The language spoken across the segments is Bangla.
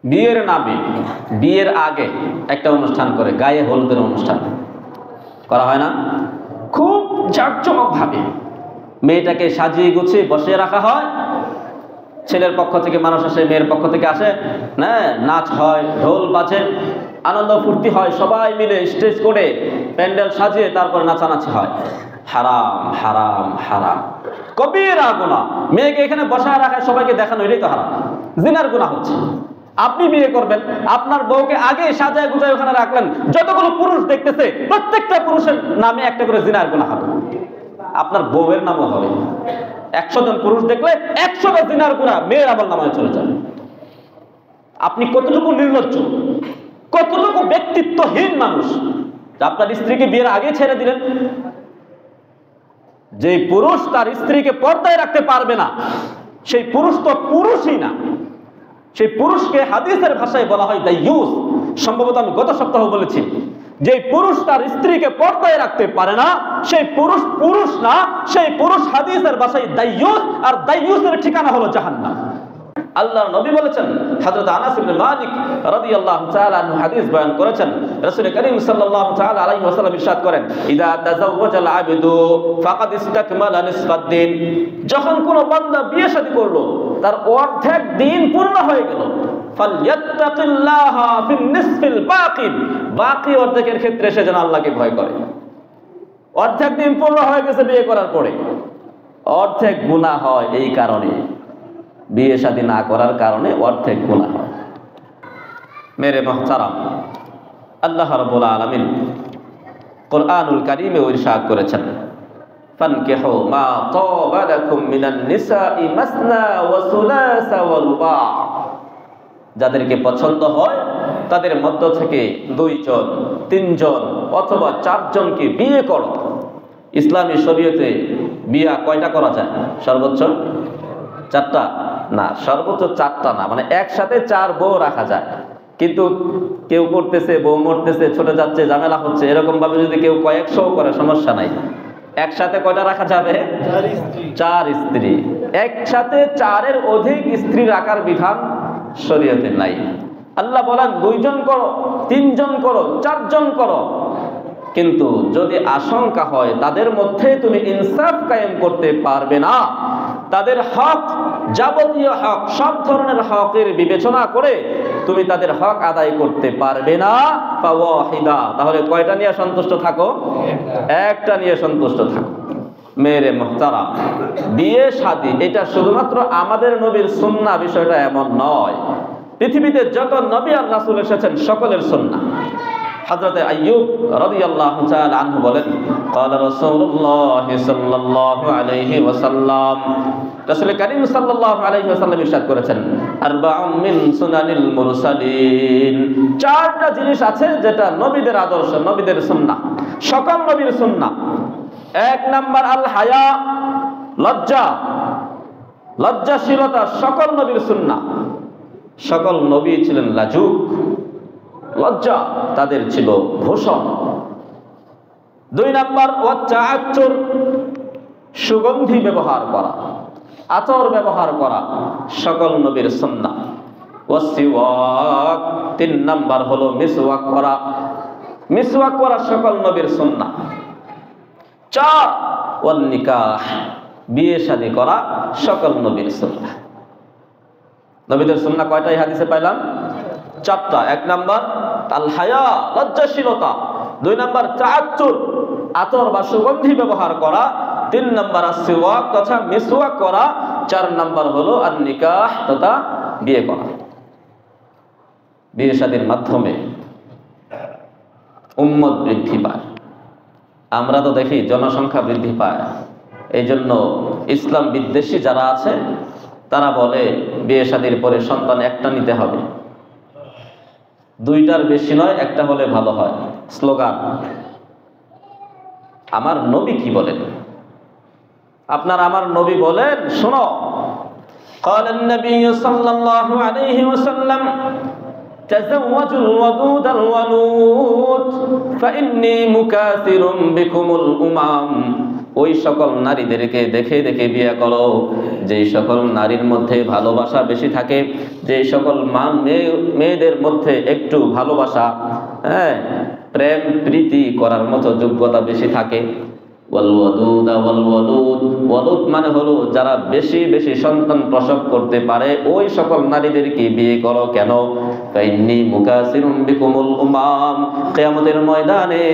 বিয়ের নামে বিয়ের আগে একটা অনুষ্ঠান করে, গায়ে হলুদের অনুষ্ঠান করা হয় না? খুব জাঁকজমক ভাবে মেয়েটাকে সাজিয়ে গুছিয়ে বসিয়ে রাখা হয়। ছেলের পক্ষ থেকে মানুষ আসে, মেয়ের পক্ষ থেকে আসে, না নাচ হয়, ঢোল বাজে, আনন্দ ফুর্তি হয়, সবাই মিলে স্টেজ করে প্যান্ডেল সাজিয়ে তারপর নাচানাচি হয়। হারাম হারাম হারাম, কবিরা গুনাহ। মেয়েকে এখানে বসায় রাখা, সবাইকে দেখানো, এটাই তো হারাম, জিনার গুনাহ হচ্ছে। আপনি বিয়ে করবেন, আপনার বউকে আগে সাজায় গুজায় ওখানে রাখলেন, যতগুলো পুরুষ দেখতেছে প্রত্যেকটা পুরুষের নামে একটা করে জিনার গুনাহ হবে, আপনার বউয়ের নামও হবে। 100 জন পুরুষ দেখলে 100টা জিনার গুনাহ মেয়ের আমল নামায় চলে যাবে। আপনি কতটুকু নির্লজ্জ, কতটুকু ব্যক্তিত্বহীন মানুষ, আপনার স্ত্রীকে বিয়ের আগে ছেড়ে দিলেন। যে পুরুষ তার স্ত্রীকে পর্দায় রাখতে পারবে না, সেই পুরুষ তো পুরুষই না। সেই পুরুষকে হাদিসের ভাষায় বলা হয় দাইয়ুস। সম্ভবত আমি গত সপ্তাহ বলেছি, যে পুরুষ তার স্ত্রীকে পর্দায় রাখতে পারে না, সেই পুরুষ পুরুষ না, সেই পুরুষ হাদিসের ভাষায় দাইয়ুস, আর দাইয়ুসের ঠিকানা হলো জাহান্নাম। আল্লাহর নবী বলেছেন, হযরত আনাস ইবনে মালিক রাদিয়াল্লাহু তাআলা আনহু হাদিস বয়ান করেছেন, রাসূল করিম সাল্লাল্লাহু তাআলা আলাইহি ওয়াসাল্লাম ইরশাদ করেন, ইযা তাযাওয়াজাল আবদু ফাকাদ ইসতাকমালা নিসফাদ-দিন। যখন কোনো বান্দা বিয়ে শাদী করলো, তার অর্ধেক দিন পূর্ণ হয়ে গেল, ফালইয়াত্তাকিল্লাহা ফিন নিসফিল বাকি, বাকি অর্ধেকের ক্ষেত্রে সে যেন আল্লাহকে ভয় করে। অর্ধেক দিন পূর্ণ হয়ে গেছে বিয়ে করার পরে, অর্ধেক গুনাহ হয় এই কারণে, বিয়ে শাদী না করার কারণে অর্ধেক গুনাহ হয়। মেরে মুহতারাম, আল্লাহ রাব্বুল আলামিন কুরআনুল কারীমে ইরশাদ করেছেন, ফানকিহু মা তাবা লাকুম মিনান নিসাই মাসনা ওয়া সুলাসা ওয়া রুবা। যাদেরকে পছন্দ হয় তাদের মধ্য থেকে 2 জন, 3 জন অথবা 4 জনকে বিয়ে করো। ইসলামী শরীয়তে বিয়ে কয়টা করা যায়? সর্বোচ্চ 4টা না, সর্বোচ্চ 4টা না, মানে একসাথে 4 বউ রাখা যায়। কিন্তু কেউ করতেছে, বউ মরতেছে, চলে যাচ্ছে, ঝামেলা হচ্ছে, এরকম ভাবে যদি কেউ কয়েকশো করে সমস্যা নাই। একসাথে কয়টা রাখা যাবে? 4 স্ত্রী। একসাথে 4-এর অধিক স্ত্রী রাখার বিধান শরীয়তে নাই। আল্লাহ বলেন 2 জন করো, 3 জন করো, 4 জন করো। কিন্তু যদি আশঙ্কা হয় তাদের মধ্যে তুমি ইনসাফ কায়েম করতে পারবে না, তাদের হক, যাবতীয় হক, সব ধরনের হকের বিবেচনা করে তুমি তাদের হক আদায় করতে পারবে না, ফাওয়াহিদা, তাহলে কয়টা নিয়ে সন্তুষ্ট থাকো? একটা নিয়ে সন্তুষ্ট থাকো। মেরে মুহতারাম, বিয়ে শাদী এটা শুধুমাত্র আমাদের নবীর সুন্নাহ, বিষয়টা এমন নয়। পৃথিবীতে যত নবী আর রাসূল এসেছেন সকলের সুন্নাহ। হযরত আইয়ুব রাদিয়াল্লাহু তাআলা আনহু বলেন, ক্বালা রাসূলুল্লাহ সাল্লাল্লাহু আলাইহি ওয়াসাল্লাম, রাসূল কারীম সাল্লাল্লাহু আলাইহি ওয়াসাল্লাম ইরশাদ করেছেন, আরবাউন মিন সুনানিল মুরসালিন। 4টা জিনিস আছে যেটা নবীদের আদর্শ, নবীদের সুন্নাহ, সকল নবীর সুন্নাহ। 1 নাম্বার আল হায়া, লজ্জা, লজ্জাশীলতা সকল নবীর সুন্নাহ। সকল নবী ছিলেন লাজুক, লজ্জা তাদের ছিল ভূষণ। 2 নাম্বার ওয়াতাআত্তুর, সুগন্ধি ব্যবহার করা, আতর ব্যবহার করা সকল নবীর সুন্নাহ। ওয়াসিওয়াক, 3 নাম্বার হলো মিসওয়াক করা, মিসওয়াক করা সকল নবীর সুন্নাহ। 4 ওয়ান নিকাহ, বিয়ে শাদী করা সকল নবীর সুন্নাহ। নবীদের সুন্নাহ কয়টা এই হাদিসে পাইলাম? 4টা। 1 নাম্বার আল হায়া, লজ্জাশীলতা। 2 নাম্বার তাআত্তুর, আতর বা সুগন্ধি ব্যবহার করা। 3 নাম্বার আসওয়াক তথা মিসওয়াক করা। 4 নাম্বার হলো আন নিকাহ তথা বিয়ে করা। বিয়ে শাদীর মাধ্যমে উম্মত বৃদ্ধি পায়। আমরা তো দেখি জনসংখ্যা বৃদ্ধি পায়, এই জন্য ইসলাম বিদ্বেষী যারা আছে তারা বলে বিয়ে শাদীর পরে সন্তান একটা নিতে হবে, 2টার বেশি নয়, একটা হলে ভালো হয়, স্লোগান। আমার নবী কি বলেন? আপনার আমার নবী বলেন, শোনো, ক্বালান নবী সাল্লাল্লাহু আলাইহি ওয়াসাল্লাম, তাযাওয়াজুল ওয়াদুদাল ওয়ালুদ ফাইন্নী মুকাসিরুম বিকুমুল উমাম ওই সকল নারীদেরকে দেখে দেখে বিয়ে করো যেই সকল নারীর মধ্যে ভালোবাসা বেশি থাকে, যেই সকল মেয়েদের মধ্যে একটু ভালোবাসা, প্রেম প্রীতি করার মতো যোগ্যতা বেশি থাকে। ওয়ালুদ মানে হলো যারা বেশি বেশি সন্তান প্রসব করতে পারে ওই সকল নারীদেরকে বিয়ে করো। কেন? ফাইন্নী মুকাসিরুম বিকুমুল উমাম, কিয়ামতের ময়দানে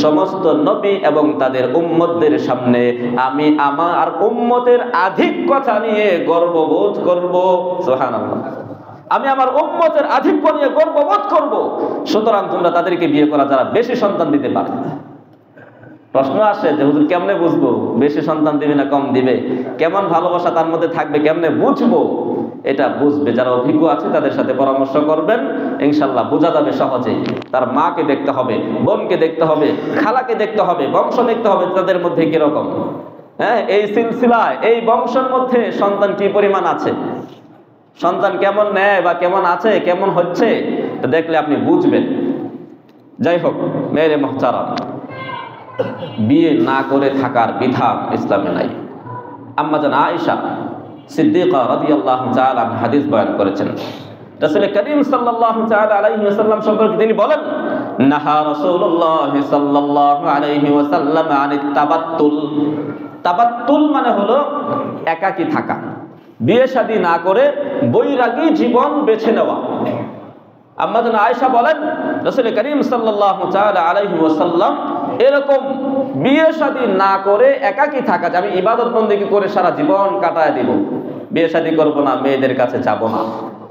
সমস্ত নবী এবং তাদের উম্মতদের সামনে আমি আমার উম্মতের আধিক্যতা নিয়ে গর্ববোধ করব। সুবহানাল্লাহ, আমি আমার উম্মতের আধিক্য নিয়ে গর্ববোধ করব। সুতরাং তোমরা তাদেরকে বিয়ে করা যারা বেশি সন্তান দিতে পারে। প্রশ্ন আসে যে হুজুর কেমনে বুঝবো বেশি সন্তান দিবে না কম দিবে, কেমন ভালোবাসা তার মধ্যে থাকবে, কেমনে বুঝবো? এটা বুঝবে যারা অভিজ্ঞ আছে তাদের সাথে পরামর্শ করবেন, ইনশাল্লাহ বোঝা যাবে সহজেই। তার মাকে দেখতে হবে, বোনকে দেখতে হবে, খালাকে দেখতে হবে, বংশ দেখতে হবে তাদের মধ্যে কিরকম, এই সিলসিলায় এই বংশের মধ্যে সন্তান কি পরিমাণ আছে, সন্তান কেমন নেয় বা কেমন আছে, কেমন হচ্ছে, দেখলে আপনি বুঝবেন। যাই হোক মেরে মুহতারাম, বিয়ে না করে থাকার বিধান ইসলামে নাই। আম্মা জান আয়েশা সিদ্দিকা রাদিয়াল্লাহু তাআলা হাদিস বয়ান করেছেন, রাসূল করিম সাল্লাল্লাহু তাআলা আলাইহি ওয়াসাল্লাম সম্পর্কে তিনি বলেন, নাহা রাসূলুল্লাহ সাল্লাল্লাহু আলাইহি ওয়াসাল্লাম আনিত তাবাত্তুল। তাবাত্তুল মানে হলো একাকী থাকা, বিয়ে শাদী না করে বৈরাগী জীবন বেছে নেওয়া। আম্মা জান আয়েশা বলেন, রাসূল করিম সাল্লাল্লাহু তাআলা আলাইহি ওয়াসাল্লাম এরকম বিয়ে শাদী না করে একাকী থাকা, যে আমি ইবাদত বন্দেগী করে সারা জীবন কাটায় দিব, বিয়ে শাদী করব না, মেয়েদের কাছে যাব না,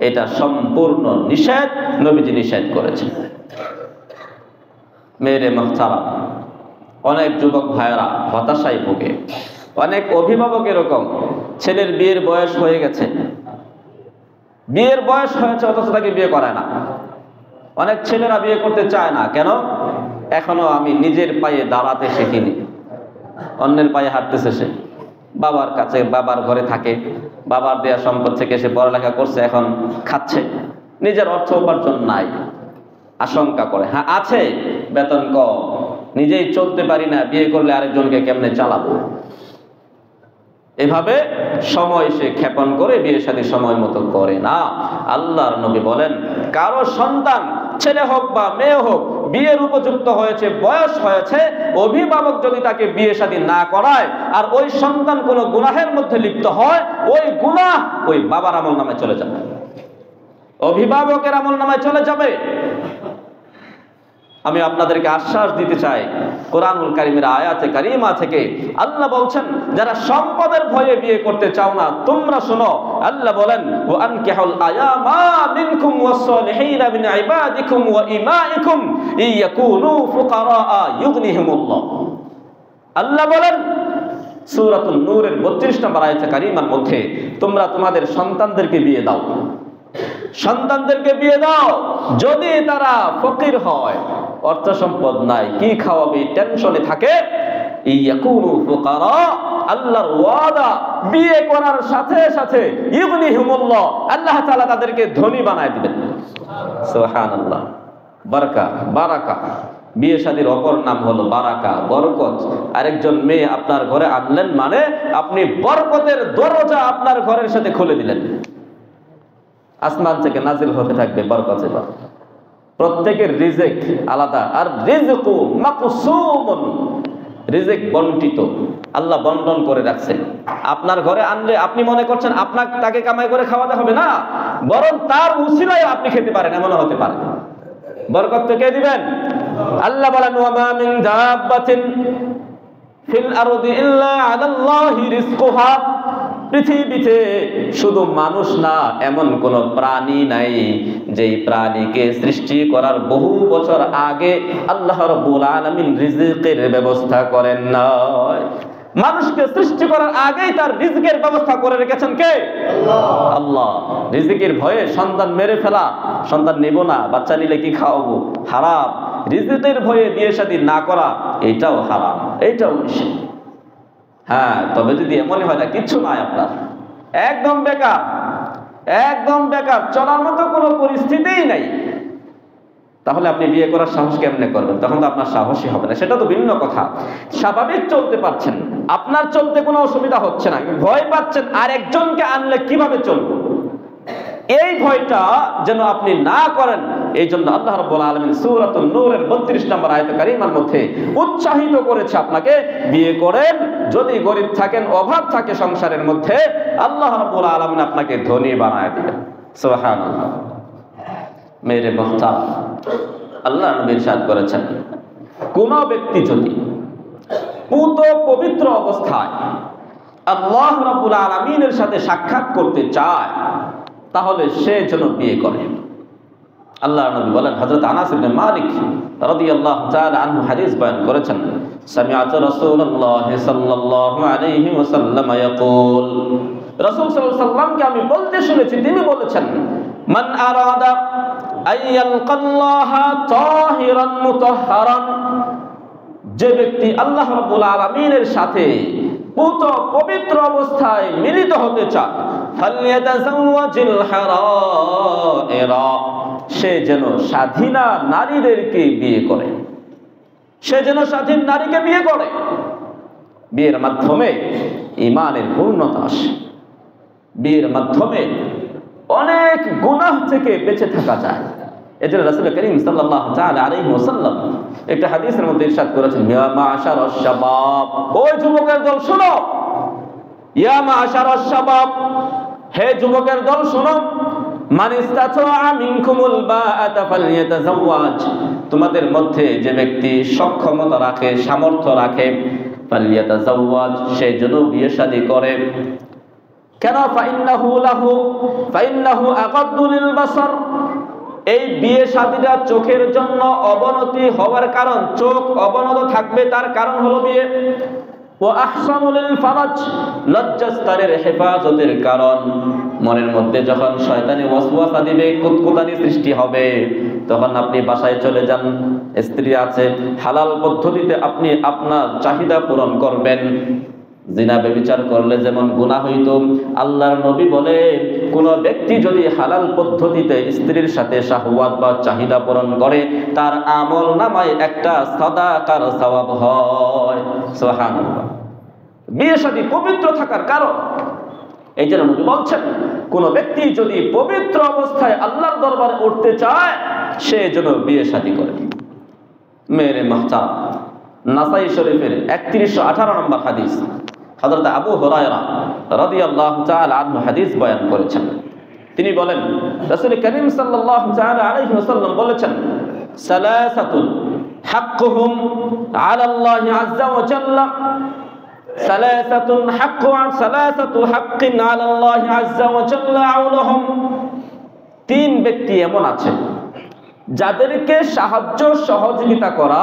এটা সম্পূর্ণ নিষেধ, নবীজি নিষেধ করেছেন। মেরে মুহতারাম, অনেক যুবক ভাইয়েরা হতাশায় ভোগে, অনেক অভিভাবক এরকম, ছেলের বিয়ের বয়স হয়ে গেছে, বিয়ের বয়স হয়েছে অথচ তাকে বিয়ে করায় না। অনেক ছেলেরা বিয়ে করতে চায় না, কেন? এখনো আমি নিজের পায়ে দাঁড়াতে শিখিনি, অন্যের পায়ে হাঁটতেছে সে, বাবার কাছে বাবার ঘরে থাকে, বাবার দেয়া সম্পদ থেকে সে পড়ালেখা করছে, এখন খাচ্ছে, নিজের অর্থ উপার্জন নাই, আশঙ্কা করে, হ্যাঁ আছে বেতন কম, নিজেই চলতে পারি না, বিয়ে করলে আরেকজনকে কেমনে চালাবো, এভাবে সময় সে ক্ষেপণ করে বিয়ে শাদী সময় মতো করে না। আল্লাহর নবী বলেন, কারো সন্তান ছেলে হোক বা মেয়ে হোক বিয়ের উপযুক্ত হয়েছে, বয়স হয়েছে, অভিভাবক যদি তাকে বিয়ে শাদী না করায় আর ওই সন্তান কোনো গুনাহের মধ্যে লিপ্ত হয়, ওই গুনাহ ওই বাবার আমল নামে চলে যাবে, অভিভাবকের আমল নামে চলে যাবে। আমি আপনাদেরকে আশ্বাস দিতে চাই, কোরআনুল কারীমের আয়াতে কারীমা থেকে আল্লাহ বলছেন, যারা সম্পদের ভয়ে বিয়ে করতে চাও না তোমরা শোনো, আল্লাহ বলেন, ওয়া আনকিহুল আয়ামা মিনকুম ওয়াস-সালিহিনা মিন ইবাদিকুম ওয়া ইমাইকুম ইয়াকুনু ফুকারা ইউগনিহিমুল্লাহ। আল্লাহ বলেন সূরাতুন নূরের 32 নম্বর আয়াতে কারীমার মধ্যে, তোমরা তোমাদের সন্তানদেরকে বিয়ে দাও, সন্তানদেরকে বিয়ে দাও যদি তারা ফকির হয়, অর্থ সম্পদ নাই, কি খাওয়াবে টেনশনে থাকে, ইয়াকুনু ফুকারা, আল্লাহর ওয়াদা বিয়ে করার সাথে সাথে ইগনিহিমুল্লাহ, আল্লাহ তাআলা তাদেরকে ধনী বানায় দিবেন। সুবহানাল্লাহ, বারাকা, বারাকা, বিয়ে শাদীর অপর নাম হলো বারাকা, বরকত। আরেকজন মেয়ে আপনার ঘরে আনলেন মানে আপনি বরকতের দরজা আপনার ঘরের সাথে খুলে দিলেন, আসমান থেকে নাজিল হতে থাকবে বরকতের বরকত। প্রত্যেকের রিজিক আলাদা, আর রিজকু মাকসুমুন, রিজিক বন্টিত, আল্লাহ বন্টন করে রাখছেন। আপনার ঘরে আনলে আপনি মনে করছেন আপনার তাকে কামাই করে খাওয়াতে হবে না, বরং তার উসিলায় আপনি খেতে পারেন, এমনও হতে পারে। বরকত তো কে দিবেন? আল্লাহ বলেন, ওয়া মা মিন দাব্বাতিন ফিল আরদি ইল্লা আলাল্লাহি রিজকুহা, পৃথিবীতে শুধু মানুষ না এমন কোন প্রাণী নাই যেই প্রাণীকে সৃষ্টি করার বহু বছর আগে আল্লাহ রাব্বুল আলামিন রিজিকের ব্যবস্থা করেন নাই। মানুষকে সৃষ্টি করার আগেই তার রিজিকের ব্যবস্থা করে রেখেছেন কে? আল্লাহ। রিজিকের ভয়ে সন্তান মেরে ফেলা, সন্তান নেব না, বাচ্চা নিলে কি খাওয়াবো, হারাম। রিজিকের ভয়ে বিয়ে শাদী না করা, এটাও হারাম, এটাও নিষেধ। হ্যাঁ, তবে যদি এমনই হয় না কিচ্ছু নাই, আপনার একদম বেকার, একদম বেকার, চলার মতো কোনো পরিস্থিতিই নাই, তাহলে আপনি বিয়ে করার সাহস কেমনে করবেন? তখন তো আপনার সাহসই হবে না। সেটা তো ভিন্ন কথা। স্বাভাবিক চলতে পারছেন, আপনার চলতে কোনো অসুবিধা হচ্ছে না, ভয় পাচ্ছেন আর একজনকে আনলে কিভাবে চলবো, এই ভয়টা যেন আপনি না করেন। এই জন্য আল্লাহ রাব্বুল আলামিন সূরাতুন নূরের 32 নম্বর আয়াতে কারিমার মধ্যে উৎসাহিত করেছে আপনাকে বিয়ে করেন। যদি গরিব থাকেন, অভাব থাকে সংসারের মধ্যে, আল্লাহ রাব্বুল আলামিন আপনাকে ধনী বানায় দিবেন। সুবহানাল্লাহ। মেরে মুহতারাম, আল্লাহ নবী ইরশাদ করেছেন, কোন ব্যক্তি যদি পুত পবিত্র অবস্থায় আল্লাহ রাব্বুল আলামিনের সাথে সাক্ষাৎ করতে চায় তাহলে সে যেন বিয়ে করে। আল্লাহ নবী বলেন, হযরত আনাস ইবনে মালিক রাদিয়াল্লাহু তাআলা আনহু হাদিস বয়ান করেছেন, সামিআতু রাসূলুল্লাহ সাল্লাল্লাহু আলাইহি ওয়াসাল্লাম ইয়াকুল, রাসূল সাল্লাল্লাহু আলাইহি ওয়াসাল্লামকে আমি বলতে শুনেছি, তিনি বলেছেন, মান আরাদা আইয়ালকাল্লাহা তাহিরান মুতাহহারান, যে ব্যক্তি আল্লাহ রাব্বুল আলামিনের সাথে পুত পবিত্র অবস্থায় মিলিত হতে চায়, ফালইয়াতাযাওয়াজিল হারাইরা, সে যেন স্বাধীনা নারীদেরকে বিয়ে করে, সে যেন স্বাধীন নারীকে বিয়ে করে। বিয়ের মাধ্যমে ঈমানের পূর্ণতা আসে, বিয়ের মাধ্যমে অনেক গুনাহ থেকে বেঁচে থাকা যায়। এজন্য রাসূল করিম সাল্লাল্লাহু তাআলা আলাইহি ওয়াসাল্লাম একটা হাদিসের মধ্যে ইরশাদ করেছেন, ইয়া মা'শারাশ শাবাব, ওই যুবকের দল শোনো, ইয়া মা'শারাশ শাবাব, হে যুবকের দল শোনো, মান ইসতাতা'a মিনকুমুল বাআতা ফালইয়াতাযাওয়াজ, তোমাদের মধ্যে যে ব্যক্তি সক্ষমতা রাখে, সামর্থ্য রাখে, ফালইয়াতাযাওয়াজ, সে যেন বিয়ে শাদী করে। কেন? ফাইন্নাহু আগাদ্দু লিল বাসার, এই বিয়ে শাদীটা চোখের জন্য অবনতি হওয়ার কারণ, চোখ অবনত থাকবে তার কারণ হলো বিয়ে। ও আহসানু লিল ফারাজ, লজ্জাস্থানের হেফাজতের কারণ। মনের মধ্যে যখন শয়তানি ওয়াসওয়াসা দিবে, কুতকুতানি সৃষ্টি হবে, তখন আপনি বাসায় চলে যান, স্ত্রী আছে, হালাল পদ্ধতিতে আপনি আপনার চাহিদা পূরণ করবেন। জিনা ব্যভিচার করলে যেমন গুনাহ হইত, আল্লাহর নবী বলে কোন ব্যক্তি যদি হালাল পদ্ধতিতে স্ত্রীর সাথে শাহওয়াত বা চাহিদা পূরণ করে, তার আমল নামায় একটা সাদাকার সওয়াব হয়। সুবহানাল্লাহ। বিয়ে শাদী পবিত্র থাকার কারণ। এই জন্য নবী বলছেন, কোন ব্যক্তি যদি পবিত্র অবস্থায় আল্লাহর দরবারে উঠতে চায়, সে যেন বিয়ে শাদী করে। মেরে মুহতারাম, নাসাই শরীফের 3118 নম্বর হাদিস, হযরত আবু হুরায়রা রাদিয়াল্লাহু তাআলা আনহু হাদিস বয়ান করেছেন। তিনি বলেন, রাসূল করিম সাল্লাল্লাহু তাআলা আলাইহি ওয়াসাল্লাম বলেছেন, সালাসাতুন হাক্কুহুম আলাল্লাহি আযজা ওয়া জাল্লা, সালাসাতু হাক্কিন আলাল্লাহি আযজা ওয়া জাল্লা আউলাহুম, তিন ব্যক্তি এমন আছে যাদেরকে সাহায্য সহযোগিতা করা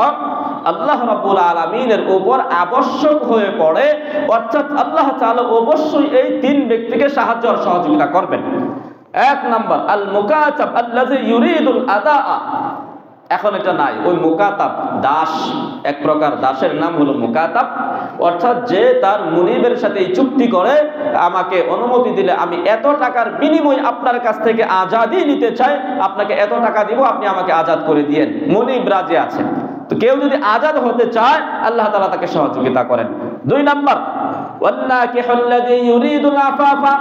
আল্লাহ রাব্বুল আলামিনের উপর আবশ্যক হয়ে পড়ে, অর্থাৎ আল্লাহ তাআলা অবশ্যই এই তিন ব্যক্তিকে সাহায্য আর সহযোগিতা করবেন। এক নাম্বার আল মুকাতাব আল্লাযী ইউরিদুল আদা, এখন এটা নাই, ওই মুকাতাব দাস, এক প্রকার দাসের নাম হলো মুকাতাব, অর্থাৎ যে তার মুনিবের সাথে চুক্তি করে, আমাকে অনুমতি দিলে আমি এত টাকার বিনিময়ে আপনার কাছ থেকে আজাদি নিতে চাই, আপনাকে এত টাকা দিব, আপনি আমাকে আজাদ করে দিয়েন। মুনিব রাজি আছেন। তো কেউ যদি আজাদ হতে চায়, আল্লাহ তাআলা তাকে সহযোগিতা করেন। দুই নাম্বার ওয়ান্নাকিহুল্লাযী ইউরিদুল আফাফা,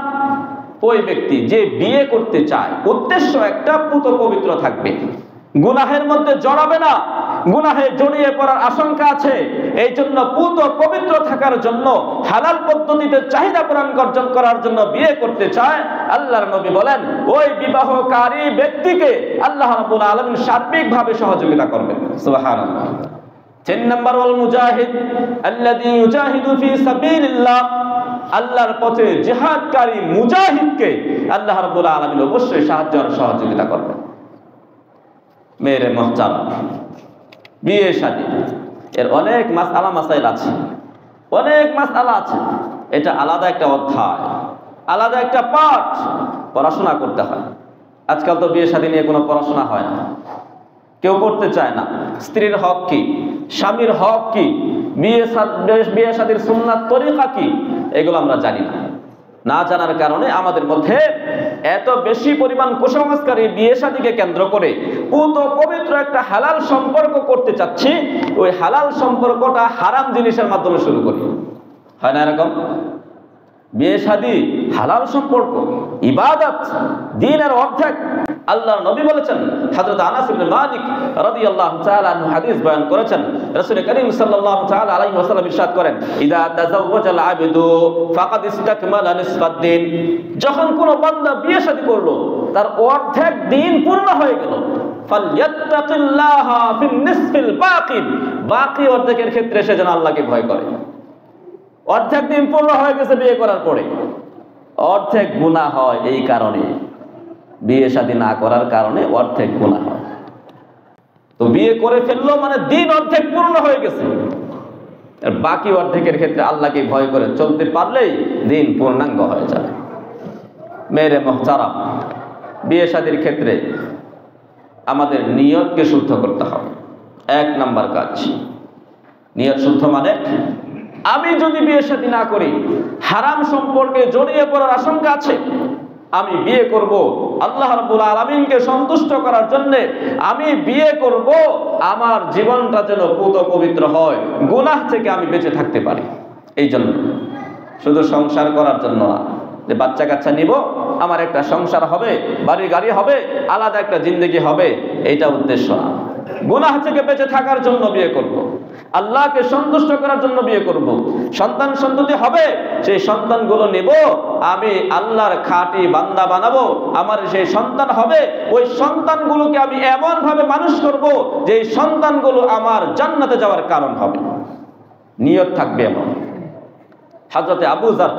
ওই ব্যক্তি যে বিয়ে করতে চায়, উদ্দেশ্য একটা, পুত পবিত্র থাকবে, গুনাহের মধ্যে জড়াবে না, গুনাহে জড়িয়ে পড়ার আশঙ্কা আছে, এই জন্য পুত পবিত্র থাকার জন্য, হালাল পদ্ধতিতে চাহিদা পূরণ করার জন্য বিয়ে করতে চায়। আল্লাহর নবী বলেন, ওই বিবাহকারী ব্যক্তিকে আল্লাহ রাব্বুল আলামিন সার্বিকভাবে সহযোগিতা করবেন। সুবহানাল্লাহ। 3 নাম্বার ওয়াল মুজাহিদ আল্লাযী ইউজাহিদু ফি সাবিলিল্লাহ, আল্লাহর পথে জিহাদকারী মুজাহিদকে আল্লাহ রাব্বুল আলামিন অবশ্যই সাহায্য আর সহযোগিতা করবেন। মেরে মুহতারাম, বিয়ে শাদী এর অনেক মাসআলা মাসাইল আছে, অনেক মাসআলা আছে। এটা আলাদা একটা অধ্যায়, আলাদা একটা পাঠ, পড়াশোনা করতে হয়। আজকাল তো বিয়ে শাদী নিয়ে কোনো পড়াশোনা হয় না, কেউ করতে চায় না। স্ত্রীর হক কি, স্বামীর হক কি, বিয়ে শাদীর সুন্নাত তরিকা কি, এগুলো আমরা জানি না। না জানার কারণে আমাদের মধ্যে এত বেশি পরিমাণ কুসংস্কারী বিয়ে শাদীকে কেন্দ্র করে পুত পবিত্র একটা হালাল সম্পর্ক করতে চাচ্ছি, ওই হালাল সম্পর্কটা হারাম জিনিসের মাধ্যমে শুরু করি। হয় না এরকম? বিয়ে শাদী হালাল সম্পর্ক, ইবাদত, দ্বীনের অর্ধেক। আল্লাহর নবী বলেছেন, হযরত আনাস ইবনে মালিক রাদিয়াল্লাহু তাআলা আনহু হাদিস বয়ান করেছেন, রাসূল করিম সাল্লাল্লাহু তাআলা আলাইহি ওয়াসাল্লাম ইরশাদ করেন, ইযা তাযাওয়াজাল আবদু ফাকাদ ইসতাকমালা নিসফাদ-দ্বীন। যখন কোনো বান্দা বিয়ে শাদী করলো, তার অর্ধেক দ্বীন পূর্ণ হয়ে গেল। ফালইয়াত্তাকিল্লাহা ফিন নিসফিল বাকি, বাকি অর্ধেকের ক্ষেত্রে সে যেন আল্লাহকে ভয় করে। অর্ধেক দিন পূর্ণ হয়ে গেছে বিয়ে করার পরে, অর্ধেক গুনাহ হয় এই কারণে, বিয়ে শাদী না করার কারণে অর্ধেক গুনাহ হয়। তো বিয়ে করে ফেললো মানে দিন অর্ধেক পূর্ণ হয়ে গেছে, আর বাকি অর্ধেকের ক্ষেত্রে আল্লাহকে ভয় করে চলতে পারলেই দিন পূর্ণাঙ্গ হয়ে যাবে। মেরে মুহতারাম, বিয়ে শাদীর ক্ষেত্রে আমাদের নিয়তকে শুদ্ধ করতে হবে। 1 নাম্বার কাজ, নিয়ত শুদ্ধ মানে আমি যদি বিয়ে শাদী না করি, হারাম সম্পর্কে জড়িয়ে পড়ার আশঙ্কা আছে। আমি বিয়ে করব আল্লাহ রাব্বুল আলামিনকে সন্তুষ্ট করার জন্য, আমি বিয়ে করব আমার জীবনটা যেন পুত পবিত্র হয়, গুনাহ থেকে আমি বেঁচে থাকতে পারি। এই জন্য, শুধু সংসার করার জন্য না, যে বাচ্চা কাচ্চা নিব, আমার একটা সংসার হবে, বাড়ি গাড়ি হবে, আলাদা একটা জিন্দগি হবে, এইটা উদ্দেশ্য না। গুনাহ থেকে বেঁচে থাকার জন্য বিয়ে করব, আল্লাহকে সন্তুষ্ট করার জন্য বিয়ে করব। সন্তান সন্ততি হবে, সেই সন্তানগুলো নেব, আমি আল্লাহর খাঁটি বান্দা বানাবো। আমার সেই সন্তান হবে, ওই সন্তানগুলোকে আমি এমন ভাবে মানুষ করব যে এই সন্তানগুলো আমার জান্নাতে যাওয়ার কারণ হবে। নিয়ত থাকবে এমন। হযরত আবু যার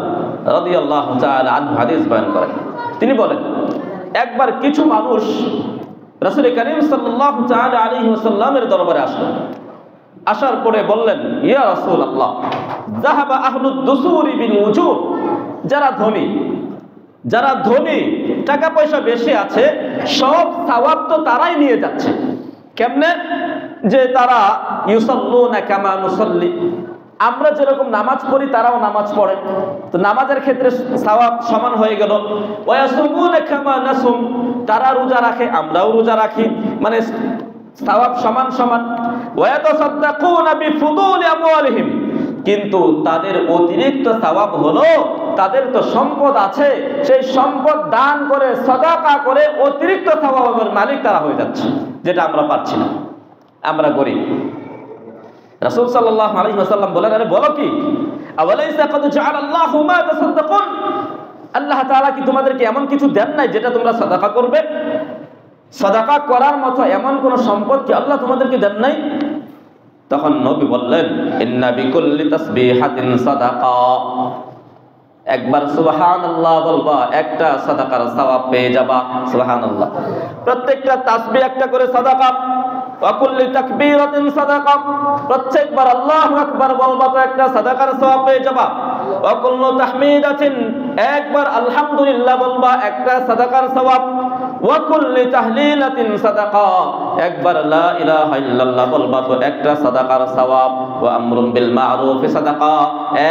রাদিয়াল্লাহু তাআলা আনহু হাদিস বয়ান করেন, তিনি বলেন, একবার কিছু মানুষ রাসূল করিম সাল্লাল্লাহু তাআলা আলাইহি ওয়াসাল্লামের দরবারে আসলেন। আসার পরে বললেন, ইয়া রাসূলুল্লাহ, যাহাবা আহলুদ দুসুরি বিল উজুর, যারা ধনী, টাকা পয়সা বেশি আছে, সব সওয়াব তো তারাই নিয়ে যাচ্ছে। কেমনে? যে তারা ইউসাল্লুনা কামা নুসাল্লি, আমরা যেরকম নামাজ পড়ি তারাও নামাজ পড়ে, তো নামাজের ক্ষেত্রে সওয়াব সমান হয়ে গেল। ওয়ায়াসুমুনা কামা নাসুম, তারা রোজা রাখে, আমরাও রোজা রাখি, মানে সওয়াব সমান সমান। ওয়ায়াতাসাদদাকুনা বিফুদুলি আমওয়ালিহিম, কিন্তু তাদের অতিরিক্ত সওয়াব হলো, তাদের তো সম্পদ আছে, সেই সম্পদ দান করে, সাদাকা করে অতিরিক্ত সওয়াবের মালিক তারা হয়ে যাচ্ছে, যেটা আমরা পাচ্ছি না, আমরা গরিব। রাসূল সাল্লাল্লাহু আলাইহি ওয়াসাল্লাম বলেন, আরে বলো কি, আওয়ালাইসা ক্বাদ জাআলাল্লাহু মা তাসাদ্দাকুন, আল্লাহ তাআলা কি তোমাদেরকে এমন কিছু দেন নাই যেটা তোমরা সাদাকা করবে? সাদাকা করার মতো এমন কোন সম্পদ কি আল্লাহ তোমাদেরকে দেন নাই? তখন নবী বললেন, ইন্না বিকুল্লি তাসবিহাতিন সাদাকা, একবার সুবহানাল্লাহ বলবা, একটা সাদাকার সওয়াব পেয়ে যাবা। সুবহানাল্লাহ, প্রত্যেকটা তাসবিহ একটা করে সাদাকা। ওয়া কুল্লি তাকবীরাতিন সাদাকা, প্রত্যেকবার আল্লাহু আকবার বলবা তো একটা সাদাকার সওয়াব পেয়ে যাবা। ওয়া কুল্লু তাহমিদাতিন, একবার আলহামদুলিল্লাহ বলবা, একটা সাদাকার সওয়াব। ওয়া কুল্লি তাহলিলাতিন সাদাকা, একবার লা ইলাহা ইল্লাল্লাহ বলবা তো একটা সাদাকার সওয়াব। ওয়া আমরুন বিল মা'রুফি সাদাকা,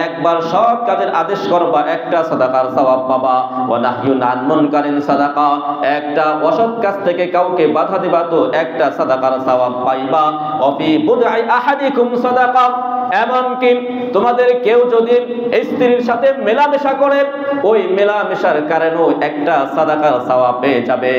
একবার সৎ কাজের আদেশ করবা, একটা সাদাকার সওয়াব পাবা। ওয়া নাহয়ুন আন মুনকারিন সাদাকা, একটা অসৎ কাজ থেকে কাউকে বাধা দিবা তো একটা সাদাকার সওয়াব পাইবা। ওয়া ফি বুদআই আহাদিকুম সাদাকা, এমনকি তোমাদের কেউ যদি স্ত্রীর সাথে মেলামেশা করে, ওই মেলামেশার কারণেও একটা সাদাকার সওয়াব পেয়ে যাবে।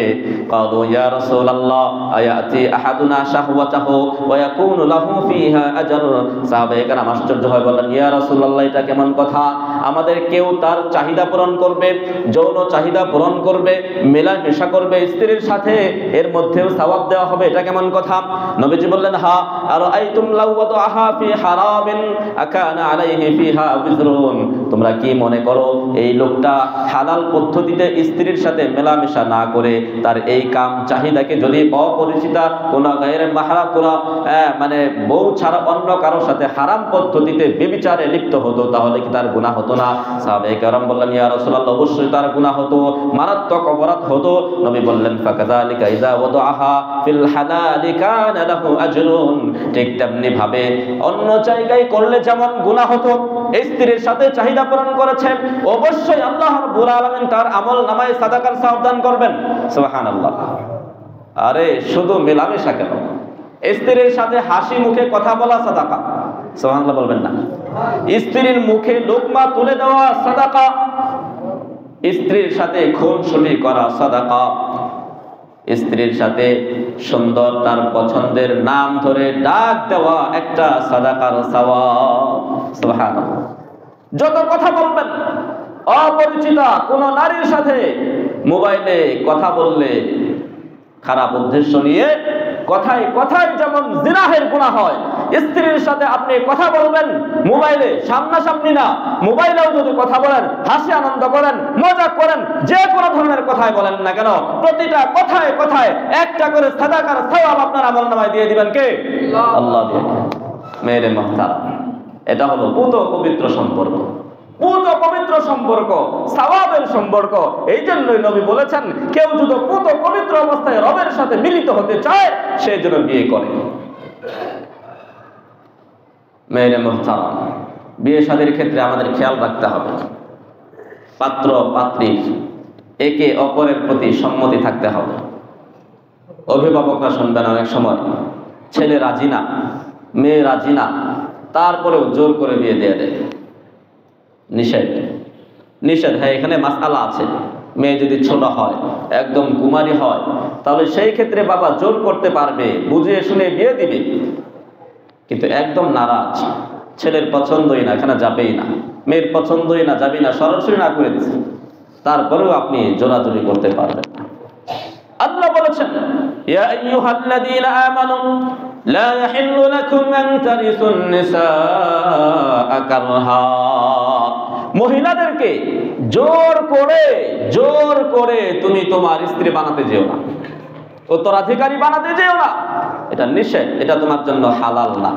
ক্বালু ইয়া রাসূলুল্লাহ আয়াতি আহাদুনা শাহওয়াতাহু ওয়া ইয়াকুনু লাহু ফিহা আজর, সাহাবায়ে কেরাম আশ্চর্য হয়ে বললেন, ইয়া রাসূলুল্লাহ, এটা কেমন কথা? আমাদের কেউ তার চাহিদা পূরণ করবে, যৌন চাহিদা পূরণ করবে, মেলামেশা করবে স্ত্রীর সাথে, এর মধ্যেও সওয়াব দেওয়া হবে, এটা কেমন কথা? নবীজি বললেন, হা আর আইতুম লাউ ওয়াদাহা ফি হারামিন আকানা আলাইহি ফিহা বিজরুন, তোমরা কি মনে করো এই লোকটা হালাল পদ্ধতিতে স্ত্রীর সাথে মেলামেশা না করে তার এই কাম চাহিদাকে যদি অপরিচিতা কোন গায়রে মাহরাম কোন মানে বউ ছাড়া অন্য কারোর সাথে হারাম পদ্ধতিতে ব্যভিচারে লিপ্ত হতো, তাহলে কি তার গুনাহ হতো না? সাহাবায়ে কেরাম বললেন, ইয়া রাসূলুল্লাহ, অবশ্যই তার গুনাহ হতো, মারাত্মক অপরাধ হতো। নবী বললেন, ফাকাযালিকা ইযা ওয়াদাহা ফিল হালালি কানা লাহু আজরুন, ঠিক তেমনি ভাবে অন্য জায়গায় করলে যেমন গুনাহ হতো, স্ত্রীর সাথে চাহিদা পূরণ করেছেন, অবশ্যই আল্লাহ রাব্বুল আলামিন তার আমল নামায় সাদাকার সওয়াব দান করবেন। সুবহানাল্লাহ। আরে শুধু মেলামেশা কেন, স্ত্রীর সাথে হাসি মুখে কথা বলা সাদাকা, সুবহানাল্লাহ বলবেন না? স্ত্রীর মুখে লোকমা তুলে দেওয়া সাদাকা, স্ত্রীর সাথে খুনসুটি করা সাদাকা, স্ত্রীর সাথে সুন্দর তার পছন্দের নাম ধরে ডাক দেওয়া একটা সাদাকার সওয়াব। সুবহানাল্লাহ। যত কথা বলবেন, অপরিচিতা কোন নারীর সাথে মোবাইলে কথা বললে, খারাপ উদ্দেশ্য নিয়ে কথায় কথায় যেমন জিনাহের গুনাহ হয়, স্ত্রীর সাথে আপনি কথা বলবেন মোবাইলে, সামনাসামনি না, মোবাইলেও যদি কথা বলেন, হাসি আনন্দ করেন, মজা করেন, যে কোনো ধরনের কথাই বলেন না কেন, প্রতিটা কথায় কথায় একটা করে সাদাকার সওয়াব আপনার আমলনামায় দিয়ে দিবেন কে? আল্লাহ দিয়ে দিবেন। মেরে মুহতারাম, এটা হলো পুত পবিত্র সম্পর্ক, পুত পবিত্র সম্পর্ক, সওয়াবের সম্পর্ক। এই জন্যই নবী বলেছেন, কেউ যদি পুত পবিত্র অবস্থায় রবের সাথে মিলিত হতে চায়, সে যেন বিয়ে করে। মেরে মুহতারাম, বিয়ে শাদীর ক্ষেত্রে আমাদের খেয়াল রাখতে হবে, পাত্র পাত্রীর একে অপরের প্রতি সম্মতি থাকতে হবে। অভিভাবকরা শুনবেন, অনেক সময় ছেলে রাজি না, মেয়ে রাজি না, তারপরেও জোর করে বিয়ে দিয়ে দেয়। নিষেধ, নিষেধ। হ্যাঁ, এখানে মাসআলা আছে। মেয়ে যদি ছোট হয়, একদম কুমারী হয়, তাহলে সেই ক্ষেত্রে বাবা জোর করতে পারবে, বুঝিয়ে শুনে বিয়ে দিবে। কিন্তু একদম নারাজ, ছেলের পছন্দই না, এখানে যাবেই না, মেয়ের পছন্দই না, যাবেই না, সরাসরি না করে দিচ্ছে, তারপরেও আপনি জোরাজুরি করতে পারবেন না। আল্লাহ বলেছেন, ইয়া আইয়ুহাল্লাযীনা আমানু লা ইয়াহিল্লু লাকুম আন তারিসুন নিসাআ কারহা। মহিলাদেরকে জোর করে তুমি তোমার স্ত্রী বানাতে যেও না, উত্তরাধিকারী বানাতে যেও না, এটা নিষেধ, এটা তোমার জন্য হালাল না।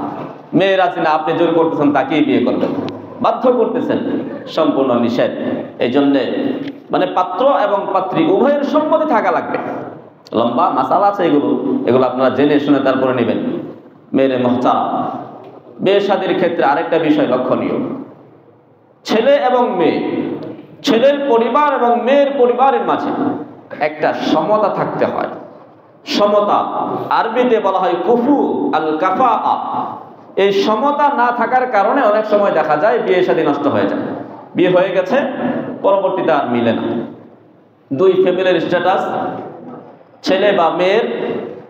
মেয়ে রাজি না, আপনি জোর করতেছেন তাকেই বিয়ে করবেন, বাধ্য করতেছেন, সম্পূর্ণ নিষেধ। এই জন্যে মানে পাত্র এবং পাত্রী উভয়ের সম্মতি থাকা লাগবে। লম্বা মাসালা আছে, এগুলো আপনারা জেনে শুনে তারপরে নেবেন। মেরে মুহতারাম, বিয়ে শাদীর ক্ষেত্রে আরেকটা বিষয় লক্ষণীয়, ছেলে এবং মেয়ে, ছেলের পরিবার এবং মেয়ের পরিবারের মাঝে একটা সমতা থাকতে হয়। সমতা আরবিতে বলা হয় কুফু আল কাফাআ। এই সমতা না থাকার কারণে অনেক সময় দেখা যায় বিয়ে শাদী নষ্ট হয়ে যায়। বিয়ে হয়ে গেছে, পরবর্তীতে আর মিলে না। দুই ফ্যামিলির স্ট্যাটাস, ছেলে বা মেয়ের